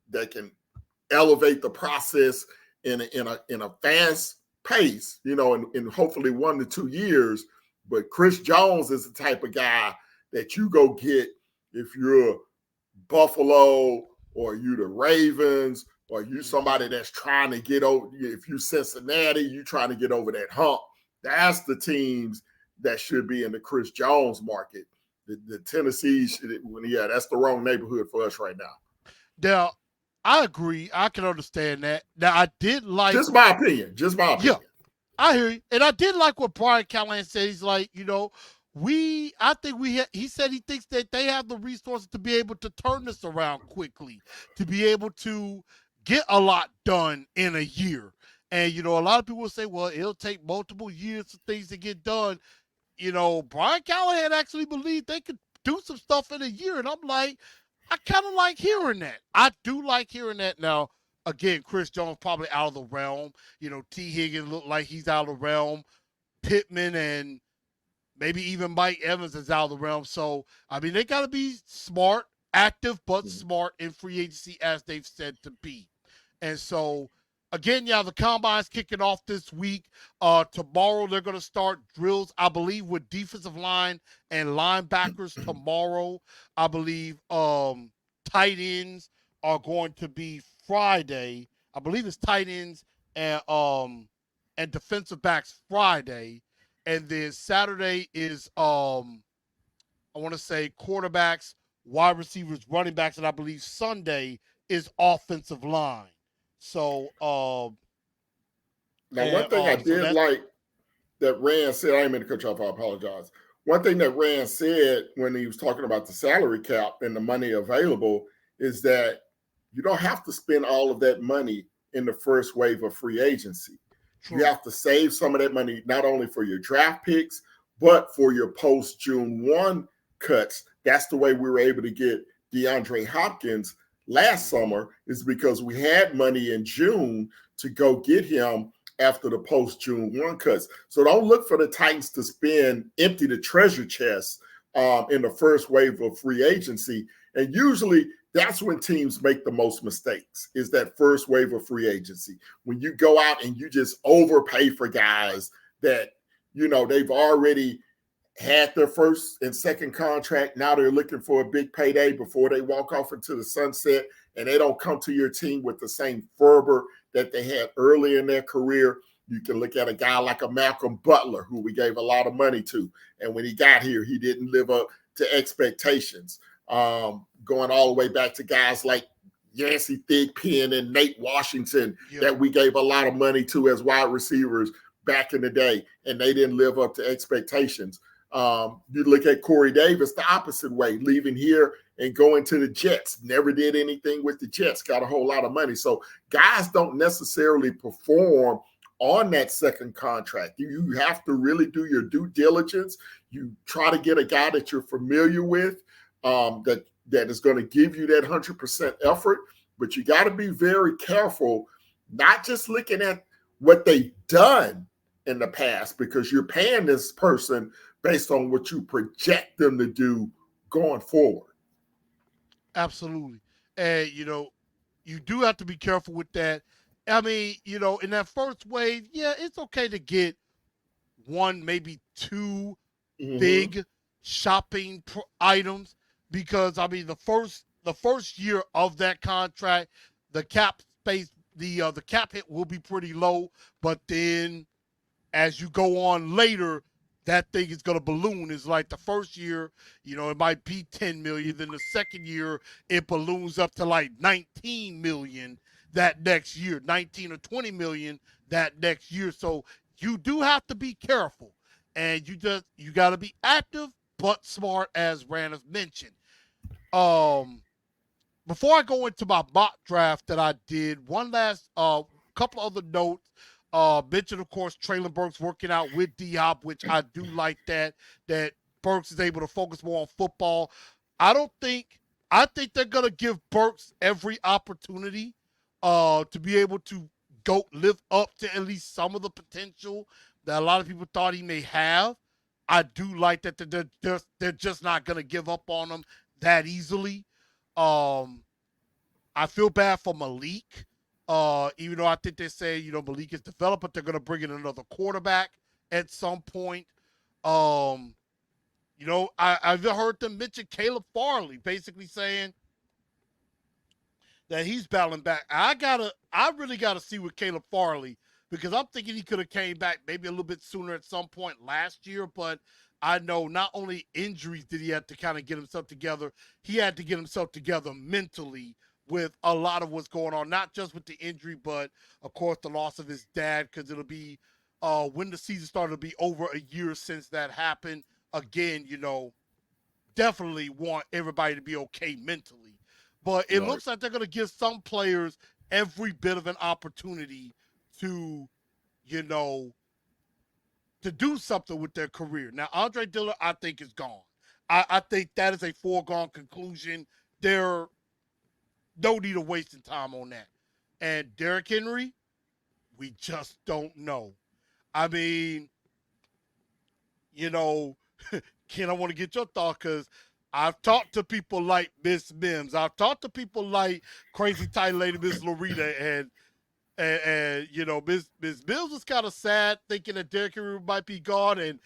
elevate the process in a fast pace, you know, in hopefully 1 to 2 years. But Chris Jones is the type of guy that you go get if you're Buffalo or you the Ravens or you somebody that's trying to get over. If you Cincinnati, you trying to get over that hump. That's the teams that should be in the Chris Jones market. The Tennessee, that's the wrong neighborhood for us right now. Now, I agree. I can understand that. Now, I did like... Just my opinion. Yeah, I hear you. And I did like what Brian Callahan said. He's like, you know, he said he thinks that they have the resources to be able to turn this around quickly, to be able to get a lot done in a year. And, you know, a lot of people say, well, it'll take multiple years for things to get done. You know, Brian Callahan actually believed they could do some stuff in a year. And I'm like, I kind of like hearing that. I do like hearing that. Now, again, Chris Jones probably out of the realm. You know, T. Higgins look like he's out of the realm. Pittman and maybe even Mike Evans is out of the realm. So, I mean, they got to be smart, active, but smart in free agency as they've said to be. And so again, yeah, the combine's kicking off this week. Tomorrow they're going to start drills, I believe, with defensive line and linebackers tomorrow. I believe tight ends are going to be Friday. I believe it's tight ends and defensive backs Friday, and then Saturday is I want to say quarterbacks, wide receivers, running backs, and I believe Sunday is offensive line. So Now, one thing I so did that's like that Rand said, I didn't mean to cut you off, I apologize. One thing that Rand said when he was talking about the salary cap and the money available is that you don't have to spend all of that money in the first wave of free agency. You true. have to save some of that money not only for your draft picks, but for your post June 1 cuts. That's the way we were able to get DeAndre Hopkins last summer, is because we had money in June to go get him after the post June 1 cuts. So don't look for the Titans to spend, empty the treasure chest in the first wave of free agency. And usually that's when teams make the most mistakes, is that first wave of free agency. When you go out and you just overpay for guys that, they've already had their first and second contract. Now they're looking for a big payday before they walk off into the sunset, and they don't come to your team with the same fervor that they had early in their career. You can look at a guy like a Malcolm Butler, who we gave a lot of money to. And when he got here, he didn't live up to expectations. Going all the way back to guys like Yancey Thigpen and Nate Washington Yeah. that we gave a lot of money to as wide receivers back in the day, and they didn't live up to expectations. You look at Corey Davis the opposite way, leaving here and going to the Jets. Never did anything with the Jets, got a whole lot of money. So guys don't necessarily perform on that second contract. You have to really do your due diligence. You try to get a guy that you're familiar with, that is going to give you that 100% effort. But you got to be very careful, not just looking at what they've done in the past, because you're paying this person based on what you project them to do going forward. Absolutely. And you do have to be careful with that. I mean, in that first wave, yeah, it's okay to get one, maybe two Mm-hmm. big shopping items, because I mean the first year of that contract, the cap space, the cap hit will be pretty low, but then as you go on later, that thing is going to balloon. Is like the first year, it might be 10 million. Then the second year, it balloons up to like 19 million that next year, 19 or 20 million that next year. So you do have to be careful, and you got to be active but smart, as Randolph mentioned. Um, Before I go into my mock draft that I did, one last couple other notes. Mentioned, of course, Traylon Burks working out with D Hop, which I do like that Burks is able to focus more on football. I don't think I think they're gonna give Burks every opportunity to be able to go live up to at least some of the potential that a lot of people thought he may have. I do like that they're just not gonna give up on him that easily. Um, I feel bad for Malik. Even though I think they say, Malik is developed, but they're gonna bring in another quarterback at some point. Um, I've heard them mention Caleb Farley, basically saying that he's battling back. I really gotta see with Caleb Farley, because I'm thinking he could have came back maybe a little bit sooner at some point last year, but I know not only injuries did he have to kind of get himself together, he had to get himself together mentally with a lot of what's going on, not just with the injury, but of course the loss of his dad, because it'll be when the season started to be over a year since that happened. Again, definitely want everybody to be okay mentally. But it Right. looks like they're going to give some players every bit of an opportunity to, you know, to do something with their career. Now, Andre Dillard, I think, is gone. I think that is a foregone conclusion. There no need of wasting time on that. And Derrick Henry, we just don't know. I mean, you know, Ken, I want to get your thought, because I've talked to people like Miss Mims. I've talked to people like Crazy Tight Lady Miss Loretta, and And you know, Miss Mills was kind of sad thinking that Derrick Henry might be gone, and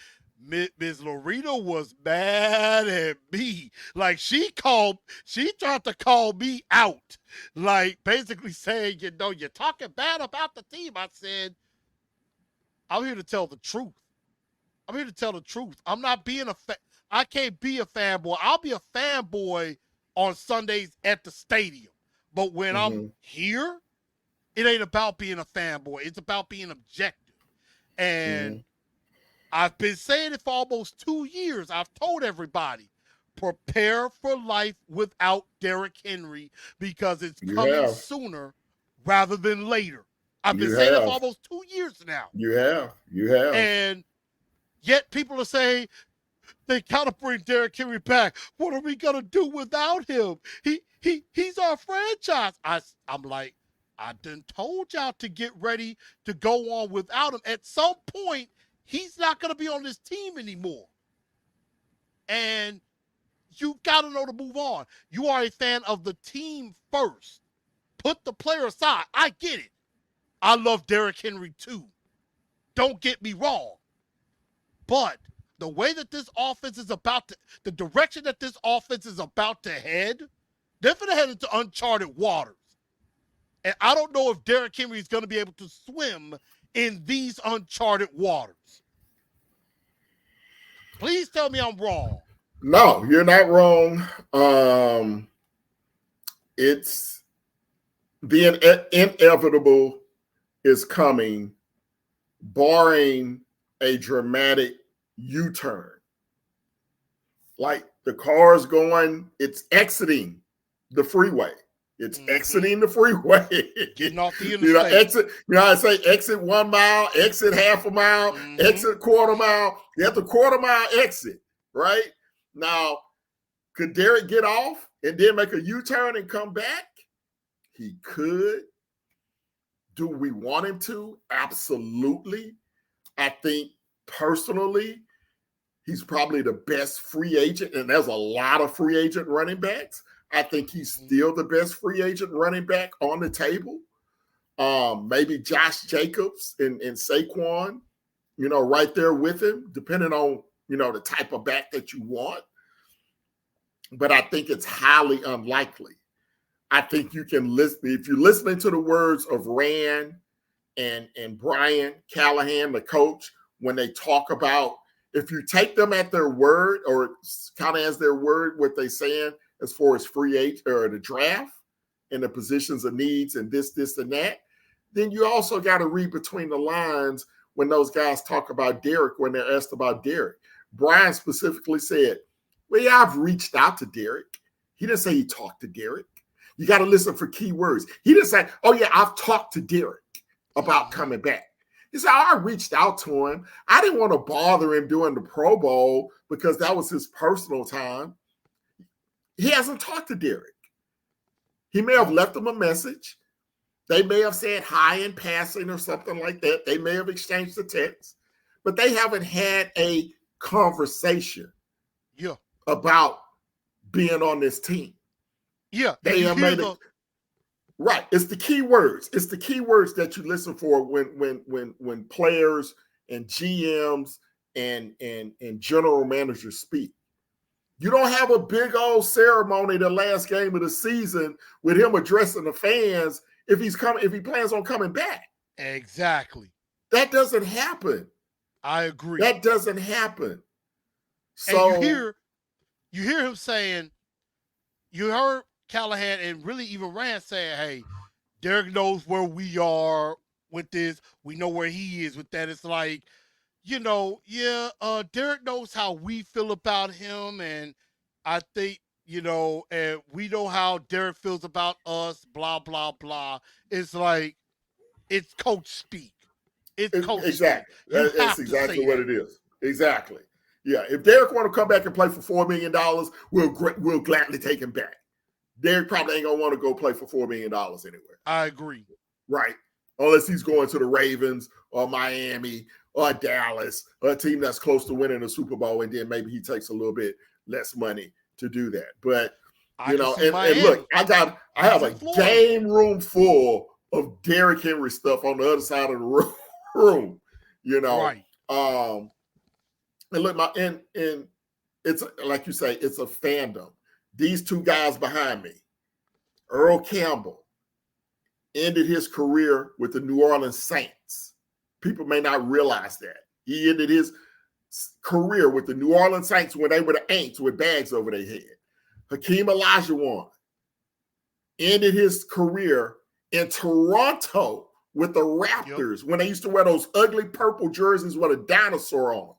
Miss Loretta was mad at me. Like she tried to call me out, like basically saying, you know, you're talking bad about the team. I said, I'm here to tell the truth. I'm here to tell the truth. I'm not being I can't be a fanboy. I'll be a fanboy on Sundays at the stadium, but when I'm Mm-hmm. here, it ain't about being a fanboy. It's about being objective. Mm-hmm. And I've been saying it for almost 2 years. I've told everybody, prepare for life without Derrick Henry because it's You coming have. sooner rather than later. I've been You saying it for have. almost 2 years now. You have. You have. And yet people are saying they gotta bring Derrick Henry back. What are we gonna do without him? He's our franchise. I'm like, I done told y'all to get ready to go on without him. At some point, he's not gonna be on this team anymore. And you gotta know to move on. You are a fan of the team first. Put the player aside. I get it. I love Derrick Henry too. Don't get me wrong. But the way that this offense is the direction that this offense is about to head, they're going to head into uncharted waters. And I don't know if Derrick Henry is going to be able to swim in these uncharted waters. Please tell me I'm wrong. No, you're not wrong. It's the inevitable is coming, barring a dramatic U-turn. Like the car's going, it's exiting the freeway. It's exiting the freeway. Getting off the interstate. You know, exit. You know, I say exit 1 mile, exit half a mile, exit quarter mile. You have the quarter mile exit, right? Now, could Derrick get off and then make a U-turn and come back? He could. Do we want him to? Absolutely. I think personally, he's probably the best free agent, and there's a lot of free agent running backs. I think he's still the best free agent running back on the table. Maybe Josh Jacobs and Saquon, you know, right there with him, depending on, you know, the type of back that you want. But I think it's highly unlikely. I think you can listen, if you're listening to the words of Rand and Brian Callahan, the coach, when they talk about, if you take them at their word or kind of as their word, what they're saying as far as free agent or the draft and the positions of needs and this, and that, then you also got to read between the lines when those guys talk about Derrick, when they're asked about Derrick. Brian specifically said, well, yeah, I've reached out to Derrick. He didn't say he talked to Derrick. You got to listen for key words. He didn't say, oh, yeah, I've talked to Derrick about coming back. He said, I reached out to him. I didn't want to bother him during the Pro Bowl because that was his personal time. He hasn't talked to Derrick. He may have left him a message. They may have said hi in passing or something like that. They may have exchanged a text, but they haven't had a conversation about being on this team. Yeah. They have made it. Right. It's the key words. It's the key words that you listen for when players and GMs and general managers speak. You don't have a big old ceremony the last game of the season with him addressing the fans if he plans on coming back. Exactly. That doesn't happen. I agree. That doesn't happen. So and you hear him saying, you heard Callahan and really even Rand saying, hey, Derrick knows where we are with this. We know where he is with that. It's like, you know, Derrick knows how we feel about him. And I think, you know, and we know how Derrick feels about us, blah, blah, blah. It's like, it's coach speak. It's coach exactly. speak. That's exactly what it is. Exactly. Yeah. If Derrick want to come back and play for $4 million, we'll gladly take him back. Derrick probably ain't going to want to go play for $4 million anywhere. I agree. Right. Unless he's going to the Ravens or Miami or Dallas or a team that's close to winning a Super Bowl, and then maybe he takes a little bit less money to do that. But, you know, and look, I have a game room full of Derrick Henry stuff on the other side of the room, you know. Right. And look, and it's like you say, it's a fandom. These two guys behind me, Earl Campbell, ended his career with the New Orleans Saints. People may not realize that. He ended his career with the New Orleans Saints when they were the Aints with bags over their head. Hakeem Olajuwon ended his career in Toronto with the Raptors when they used to wear those ugly purple jerseys with a dinosaur on them.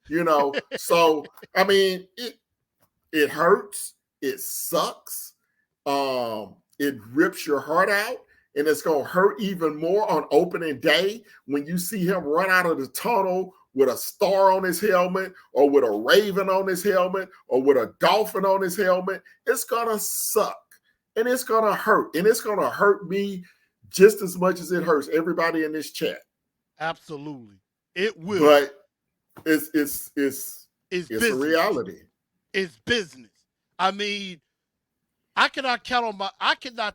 You know, so I mean, it hurts, it sucks, it rips your heart out, and it's gonna hurt even more on opening day when you see him run out of the tunnel with a star on his helmet, or with a raven on his helmet, or with a dolphin on his helmet. It's gonna suck, and it's gonna hurt, and it's gonna hurt me just as much as it hurts everybody in this chat. Absolutely. It will. But it's It's a business. reality. It's business. I mean, I cannot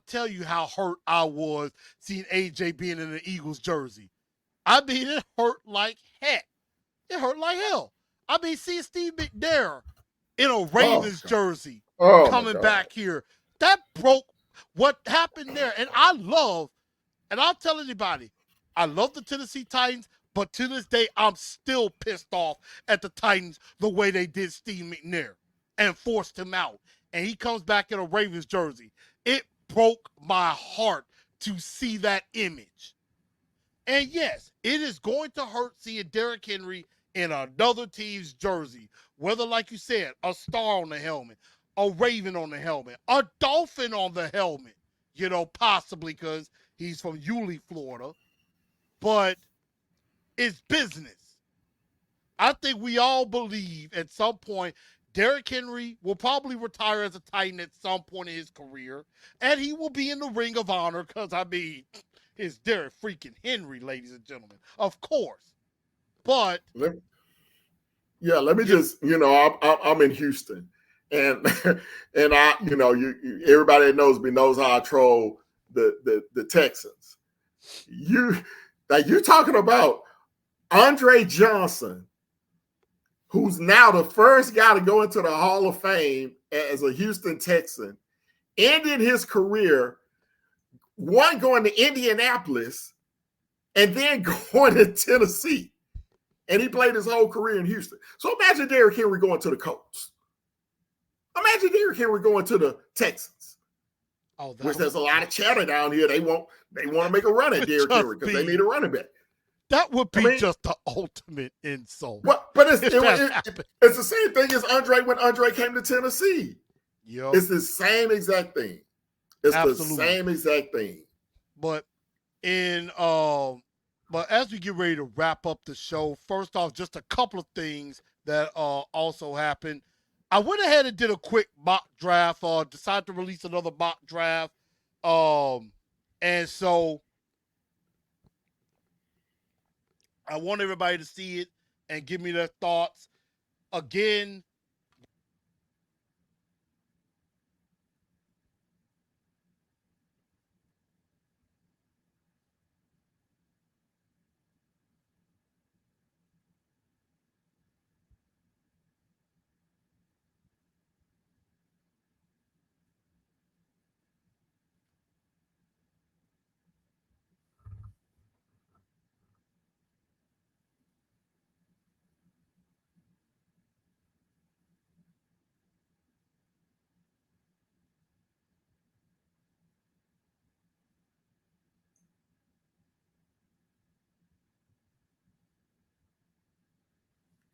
tell you how hurt I was seeing AJ being in an Eagles jersey. I mean, it hurt like heck. It hurt like hell. I mean, seeing Steve McNair in a Ravens jersey coming back here, that broke what happened there. And I'll tell anybody, I love the Tennessee Titans, but to this day, I'm still pissed off at the Titans the way they did Steve McNair and forced him out. And he comes back in a Ravens jersey. It broke my heart to see that image. And yes, it is going to hurt seeing Derrick Henry in another team's jersey. Whether, like you said, a star on the helmet, a raven on the helmet, a dolphin on the helmet, possibly because he's from Yulee, Florida. But it's business. I think we all believe at some point Derrick Henry will probably retire as a Titan at some point in his career, and he will be in the Ring of Honor because, I mean, it's Derrick freaking Henry, ladies and gentlemen. Of course. But let me just, I'm in Houston, and and I, everybody that knows me knows how I troll the Texans. You talking about Andre Johnson, who's now the first guy to go into the Hall of Fame as a Houston Texan, ended his career, one going to Indianapolis and then going to Tennessee. And he played his whole career in Houston. So imagine Derrick Henry going to the Colts. Imagine Derrick Henry going to the Texans. Which there's a lot of chatter down here. They want to make a run at Derrick Henry because they need a running back. That would be just the ultimate insult. But it's the same thing as Andre when Andre came to Tennessee. Yep. It's the same exact thing. It's the same exact thing. But but as we get ready to wrap up the show, first off, just a couple of things that also happened. I went ahead and did a quick mock draft, decided to release another mock draft. And so I want everybody to see it and give me their thoughts. Again,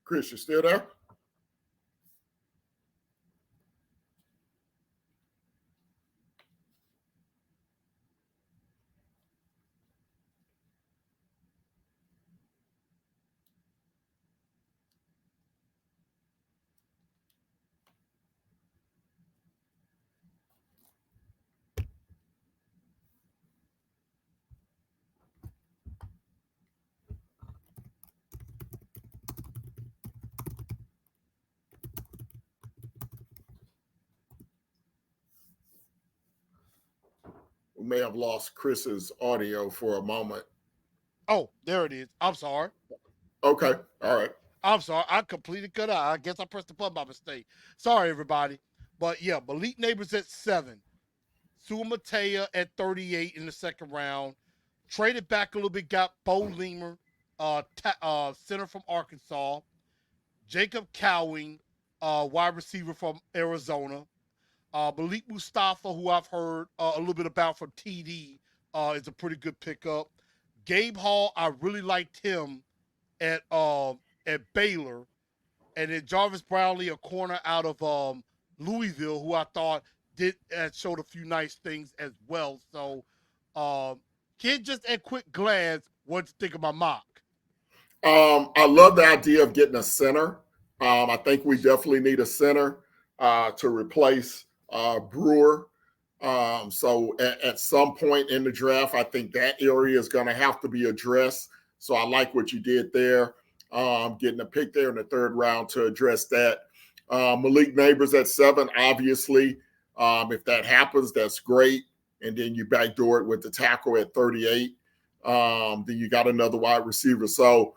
Chris, you still there? We may have lost Chris's audio for a moment. Oh, there it is. I'm sorry. Okay. All right. I'm sorry. I completely cut out. I guess I pressed the button by mistake. Sorry, everybody. But yeah, Malik Neighbors at 7. Sua Matea at 38 in the second round. Traded back a little bit, got Bo Lemer, center from Arkansas. Jacob Cowing, wide receiver from Arizona. Malik Mustafa, who I've heard a little bit about from TD, is a pretty good pickup. Gabe Hall, I really liked him at Baylor, and then Jarvis Brownlee, a corner out of Louisville, who I thought did showed a few nice things as well. So, kid, just at quick glance, what you think of my mock? I love the idea of getting a center. I think we definitely need a center to replace Brewer. So at some point in the draft, I think that area is going to have to be addressed. So I like what you did there, getting a pick there in the third round to address that. Malik Neighbors at 7, obviously. If that happens, that's great. And then you backdoor it with the tackle at 38. Then you got another wide receiver. So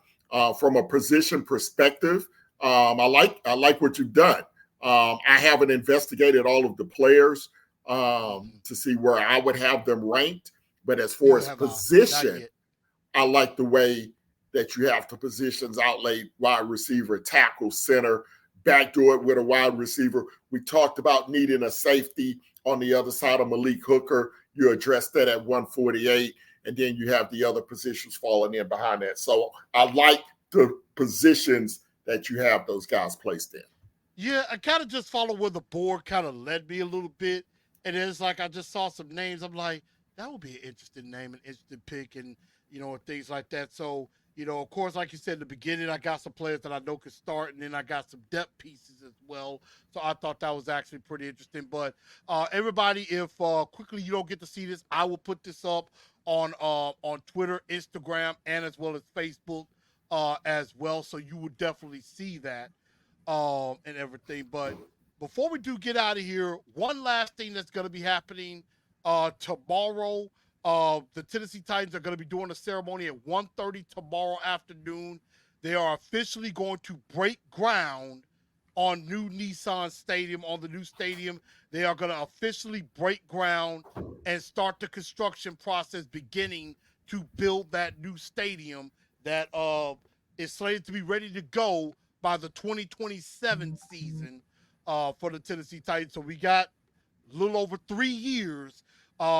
from a position perspective, I like what you've done. I haven't investigated all of the players to see where I would have them ranked. But as far as position, I like the way that you have the positions outlaid: wide receiver, tackle, center, backdoor it with a wide receiver. We talked about needing a safety on the other side of Malik Hooker. You addressed that at 148, and then you have the other positions falling in behind that. So I like the positions that you have those guys placed in. Yeah, I kind of just followed where the board kind of led me a little bit. And it's like I just saw some names. I'm like, that would be an interesting name, an interesting pick, and, and things like that. So, of course, like you said in the beginning, I got some players that I know can start, and then I got some depth pieces as well. So I thought that was actually pretty interesting. But everybody, if quickly you don't get to see this, I will put this up on Twitter, Instagram, and as well as Facebook as well. So you will definitely see that and everything. But before we do get out of here, one last thing that's going to be happening tomorrow. The Tennessee Titans are going to be doing a ceremony at 1:30 tomorrow afternoon. They are officially going to break ground on new Nissan Stadium, on the new stadium. They are going to officially break ground and start the construction process, beginning to build that new stadium that is slated to be ready to go by the 2027 season for the Tennessee Titans. So we got a little over 3 years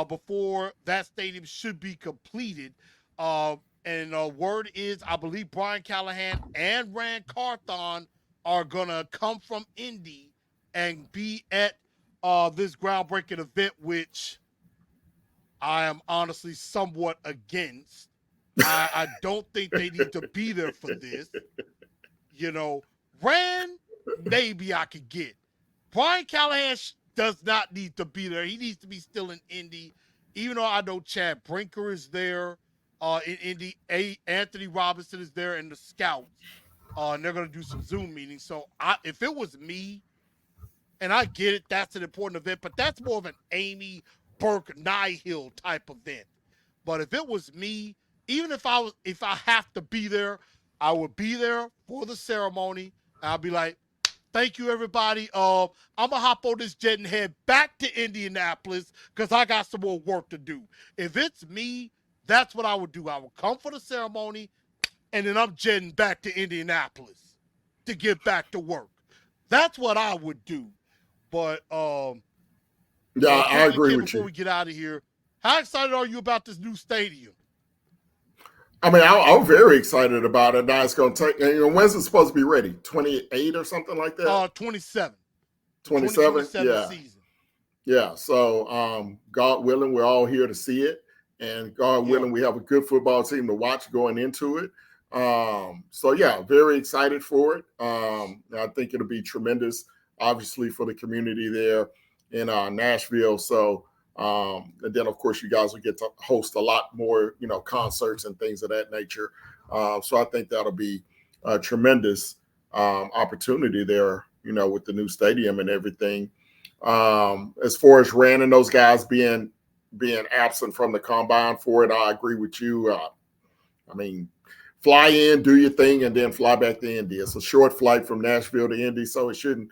before that stadium should be completed. And word is, I believe Brian Callahan and Rand Carthon are going to come from Indy and be at this groundbreaking event, which I am honestly somewhat against. I don't think they need to be there for this. Rand, maybe I could get. Brian Callahan does not need to be there. He needs to be still in Indy, even though I know Chad Brinker is there in Indy. Anthony Robinson is there, and the scouts. And they're going to do some Zoom meetings. So if it was me, and I get it, that's an important event, but that's more of an Amy Burke Nihill type event. But if it was me, even if I have to be there, I would be there for the ceremony. I'll be like, thank you, everybody. I'm going to hop on this jet and head back to Indianapolis because I got some more work to do. If it's me, that's what I would do. I would come for the ceremony, and then I'm jetting back to Indianapolis to get back to work. That's what I would do. But yeah, I agree with before you. we get out of here, how excited are you about this new stadium? I mean, I'm very excited about it. Now it's going to take, when's it supposed to be ready? 28 or something like that? 27. 27? Yeah. Season. Yeah. So, God willing, we're all here to see it. And God willing, we have a good football team to watch going into it. So, yeah, very excited for it. I think it'll be tremendous, obviously, for the community there in Nashville. So, and then, of course, you guys will get to host a lot more, concerts and things of that nature. So I think that'll be a tremendous opportunity there, with the new stadium and everything. As far as Rand and those guys being being absent from the combine for it. I agree with you. I mean, fly in, do your thing, and then fly back to Indy. It's a short flight from Nashville to Indy, so it shouldn't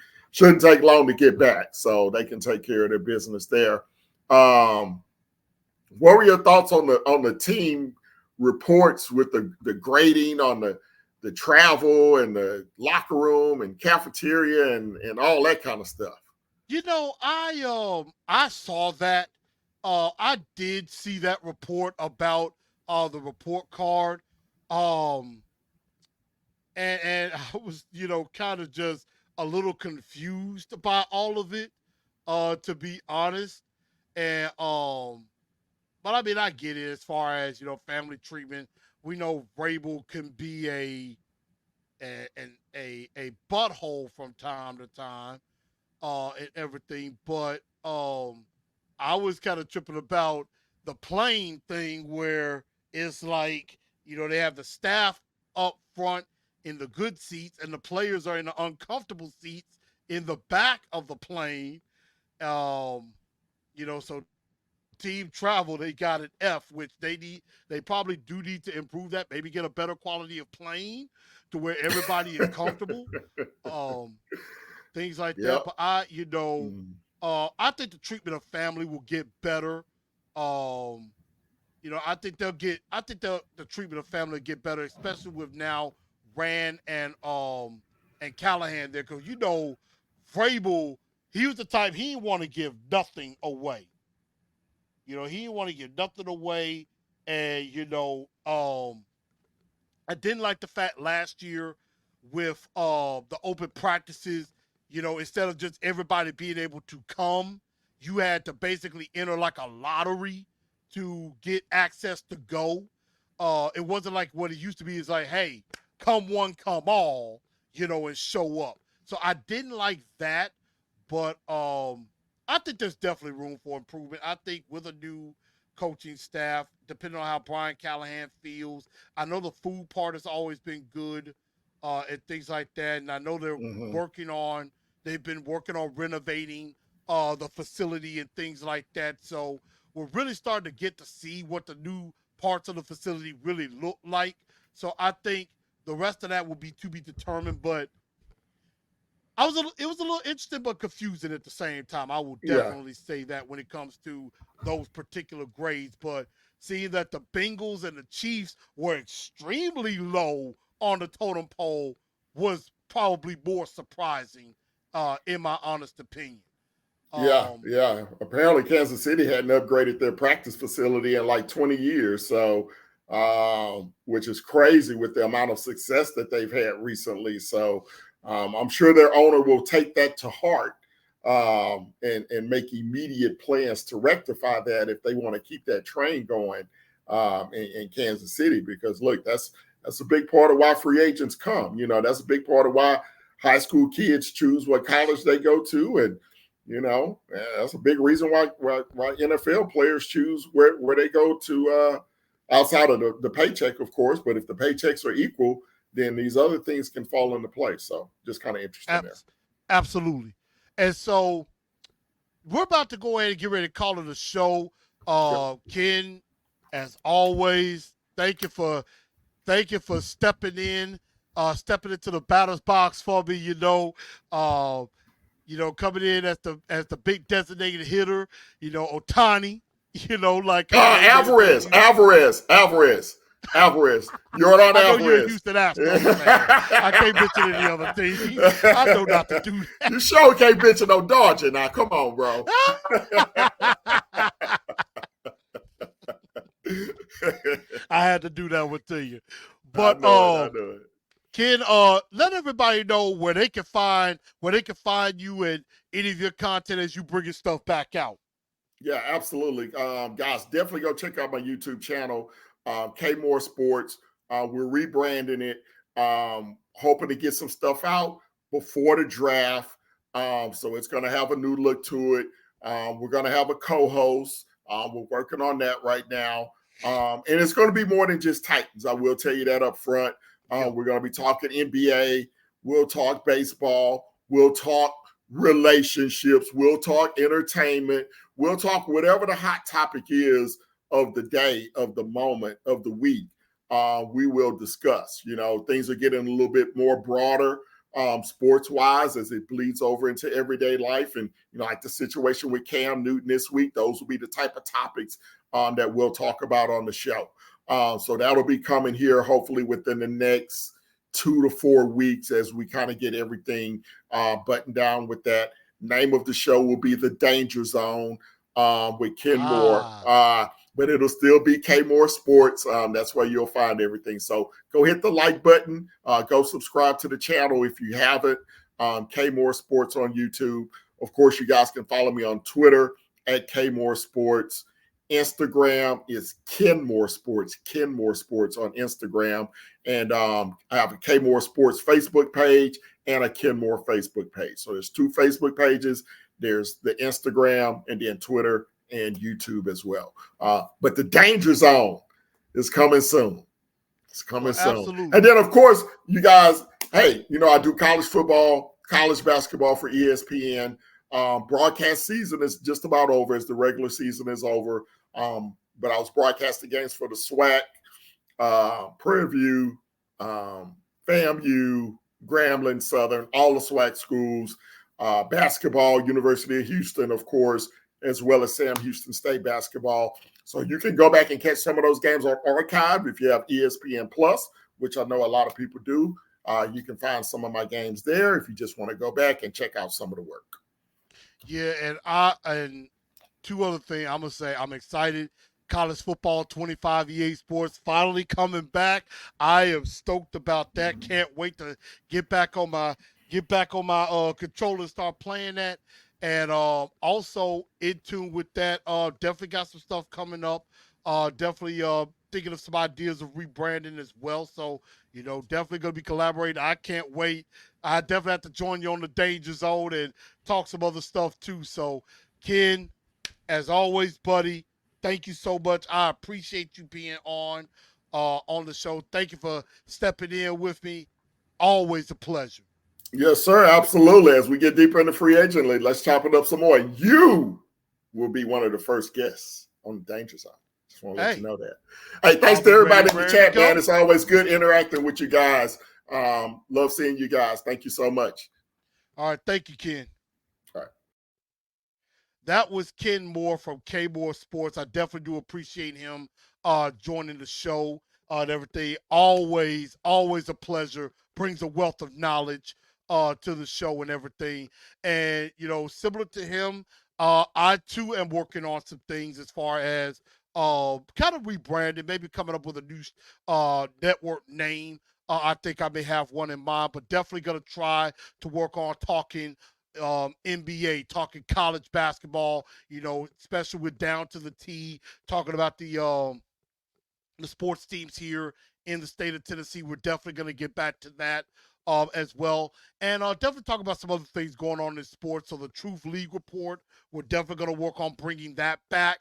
take long to get back. So they can take care of their business there. What were your thoughts on the team reports with the grading on the travel and the locker room and cafeteria and all that kind of stuff? I saw that. I did see that report about the report card. Um, and I was, kind of just a little confused by all of it, to be honest. And but I mean, I get it as far as family treatment. We know Vrabel can be a butthole from time to time, and everything. But I was kind of tripping about the plane thing where it's like, they have the staff up front in the good seats and the players are in the uncomfortable seats in the back of the plane. So team travel, they got an F, which they probably do need to improve that, maybe get a better quality of plane to where everybody is comfortable. Um, Things like that. Yep. But I think the treatment of family will get better. Um, I think the treatment of family will get better, especially with now Rand and Callahan there, because Vrabel, he was the type he didn't want to give nothing away. He didn't want to give nothing away, and I didn't like the fact last year with the open practices, instead of just everybody being able to come, you had to basically enter like a lottery to get access to go. It wasn't like what it used to be. It's like, hey, come one, come all, and show up. So I didn't like that, but I think there's definitely room for improvement. I think with a new coaching staff, depending on how Brian Callahan feels, I know the food part has always been good, and things like that. And I know Mm-hmm. they've been working on renovating the facility and things like that. So we're really starting to get to see what the new parts of the facility really look like. So I think the rest of that will be to be determined. But it was a little interesting but confusing at the same time. I will Yeah. definitely say that when it comes to those particular grades. But seeing that the Bengals and the Chiefs were extremely low on the totem pole was probably more surprising, in my honest opinion. Yeah, Um, yeah. Apparently, Kansas City hadn't upgraded their practice facility in like 20 years. So, which is crazy with the amount of success that they've had recently. So, I'm sure their owner will take that to heart, and make immediate plans to rectify that if they want to keep that train going, in Kansas City. Because look, that's a big part of why free agents come. That's a big part of why high school kids choose what college they go to, and that's a big reason why NFL players choose where they go to, outside of the paycheck, of course. But if the paychecks are equal, then these other things can fall into place. So just kind of interesting there. Absolutely. And so we're about to go ahead and get ready to call it a show. Yep. Ken, as always, thank you for stepping into the batter's box for me. Uh, coming in as the big designated hitter. Otani. Like kind of way to introduce Alvarez, you. Alvarez, Alvarez, Alvarez. Jordan I know you're a Alvarez. Houston Astros fan. I can't mention any other team. I know not to do that. You sure can't mention no Dodger now. Come on, bro. I had to do that one to you. I But know it. Ken, let everybody know where they can find you and any of your content as you bring your stuff back out. Yeah, absolutely. Guys, definitely go check out my YouTube channel, K More Sports. We're rebranding it, hoping to get some stuff out before the draft. So it's going to have a new look to it. We're going to have a co-host. We're working on that right now. And it's going to be more than just Titans. I will tell you that up front. We're going to be talking NBA. We'll talk baseball. We'll talk relationships. We'll talk entertainment. We'll talk whatever the hot topic is of the day, of the moment, of the week. We will discuss. Things are getting a little bit more broader, sports wise, as it bleeds over into everyday life. And, like the situation with Cam Newton this week, those will be the type of topics that we'll talk about on the show. So that'll be coming here hopefully within the next 2 to 4 weeks as we kind of get everything buttoned down with that. Name of the show will be The Danger Zone with Ken Moore. But it'll still be K Moore Sports. That's where you'll find everything. So go hit the like button. Go subscribe to the channel if you haven't. K Moore Sports on YouTube. Of course, you guys can follow me on Twitter at K Moore Sports. Instagram is Ken Moore Sports on Instagram. And I have a K Moore Sports Facebook page and a Ken Moore Facebook page. So there's 2 Facebook pages. There's the Instagram and then Twitter and YouTube as well. But the Danger Zone is coming soon. It's coming soon. Absolutely. And then, of course, you guys, hey, I do college football, college basketball for ESPN. Broadcast season is just about over as the regular season is over. But I was broadcasting games for the SWAC, Prairie View, FAMU, Grambling, Southern, all the SWAC schools, basketball, University of Houston, of course, as well as Sam Houston State basketball. So you can go back and catch some of those games on archive if you have ESPN Plus, which I know a lot of people do. You can find some of my games there if you just want to go back and check out some of the work. Yeah, and 2 other things I'm gonna say. I'm excited. College football 25 EA Sports finally coming back. I am stoked about that. Can't wait to get back on my controller and start playing that. And also in tune with that, definitely got some stuff coming up. Definitely thinking of some ideas of rebranding as well. So, definitely going to be collaborating. I can't wait. I definitely have to join you on the Danger Zone and talk some other stuff too. So, Ken, as always, buddy, thank you so much. I appreciate you being on the show. Thank you for stepping in with me. Always a pleasure. Yes, sir. Absolutely. As we get deeper into free agent league, let's chop it up some more. You will be one of the first guests on the Danger Zone. Just want to let you know that. Hey, thanks to everybody in the chat, man. It's always good interacting with you guys. Love seeing you guys. Thank you so much. All right. Thank you, Ken. All right. That was Ken Moore from K Moore Sports. I definitely do appreciate him joining the show and everything. Always a pleasure. Brings a wealth of knowledge to the show and everything. And, similar to him, I too am working on some things as far as kind of rebranding, maybe coming up with a new network name. I think I may have one in mind, but definitely going to try to work on talking NBA, talking college basketball, especially with Down to the T, talking about the sports teams here in the state of Tennessee. We're definitely going to get back to that as well. And definitely talk about some other things going on in sports. So the Truth League report, we're definitely going to work on bringing that back.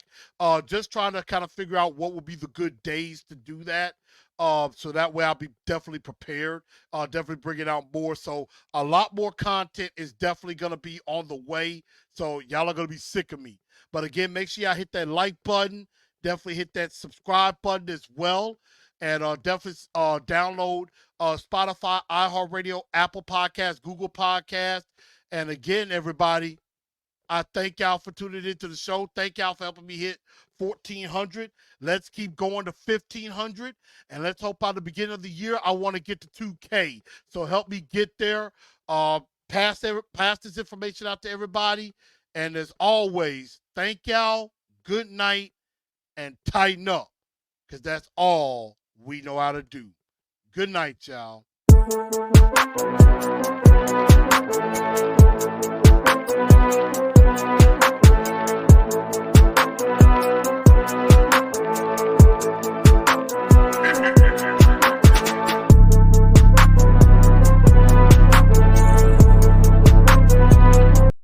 Just trying to kind of figure out what will be the good days to do that. So that way I'll be definitely prepared. Definitely bringing out more. So a lot more content is definitely going to be on the way. So y'all are going to be sick of me. But again, make sure y'all hit that like button. Definitely hit that subscribe button as well. And definitely download Spotify, iHeartRadio, Apple Podcasts, Google Podcasts. And again, everybody, I thank y'all for tuning into the show. Thank y'all for helping me hit 1,400. Let's keep going to 1,500. And let's hope by the beginning of the year, I want to get to 2K. So help me get there. Pass this information out to everybody. And as always, thank y'all. Good night. And tighten up. Because that's all we know how to do. Good night, y'all.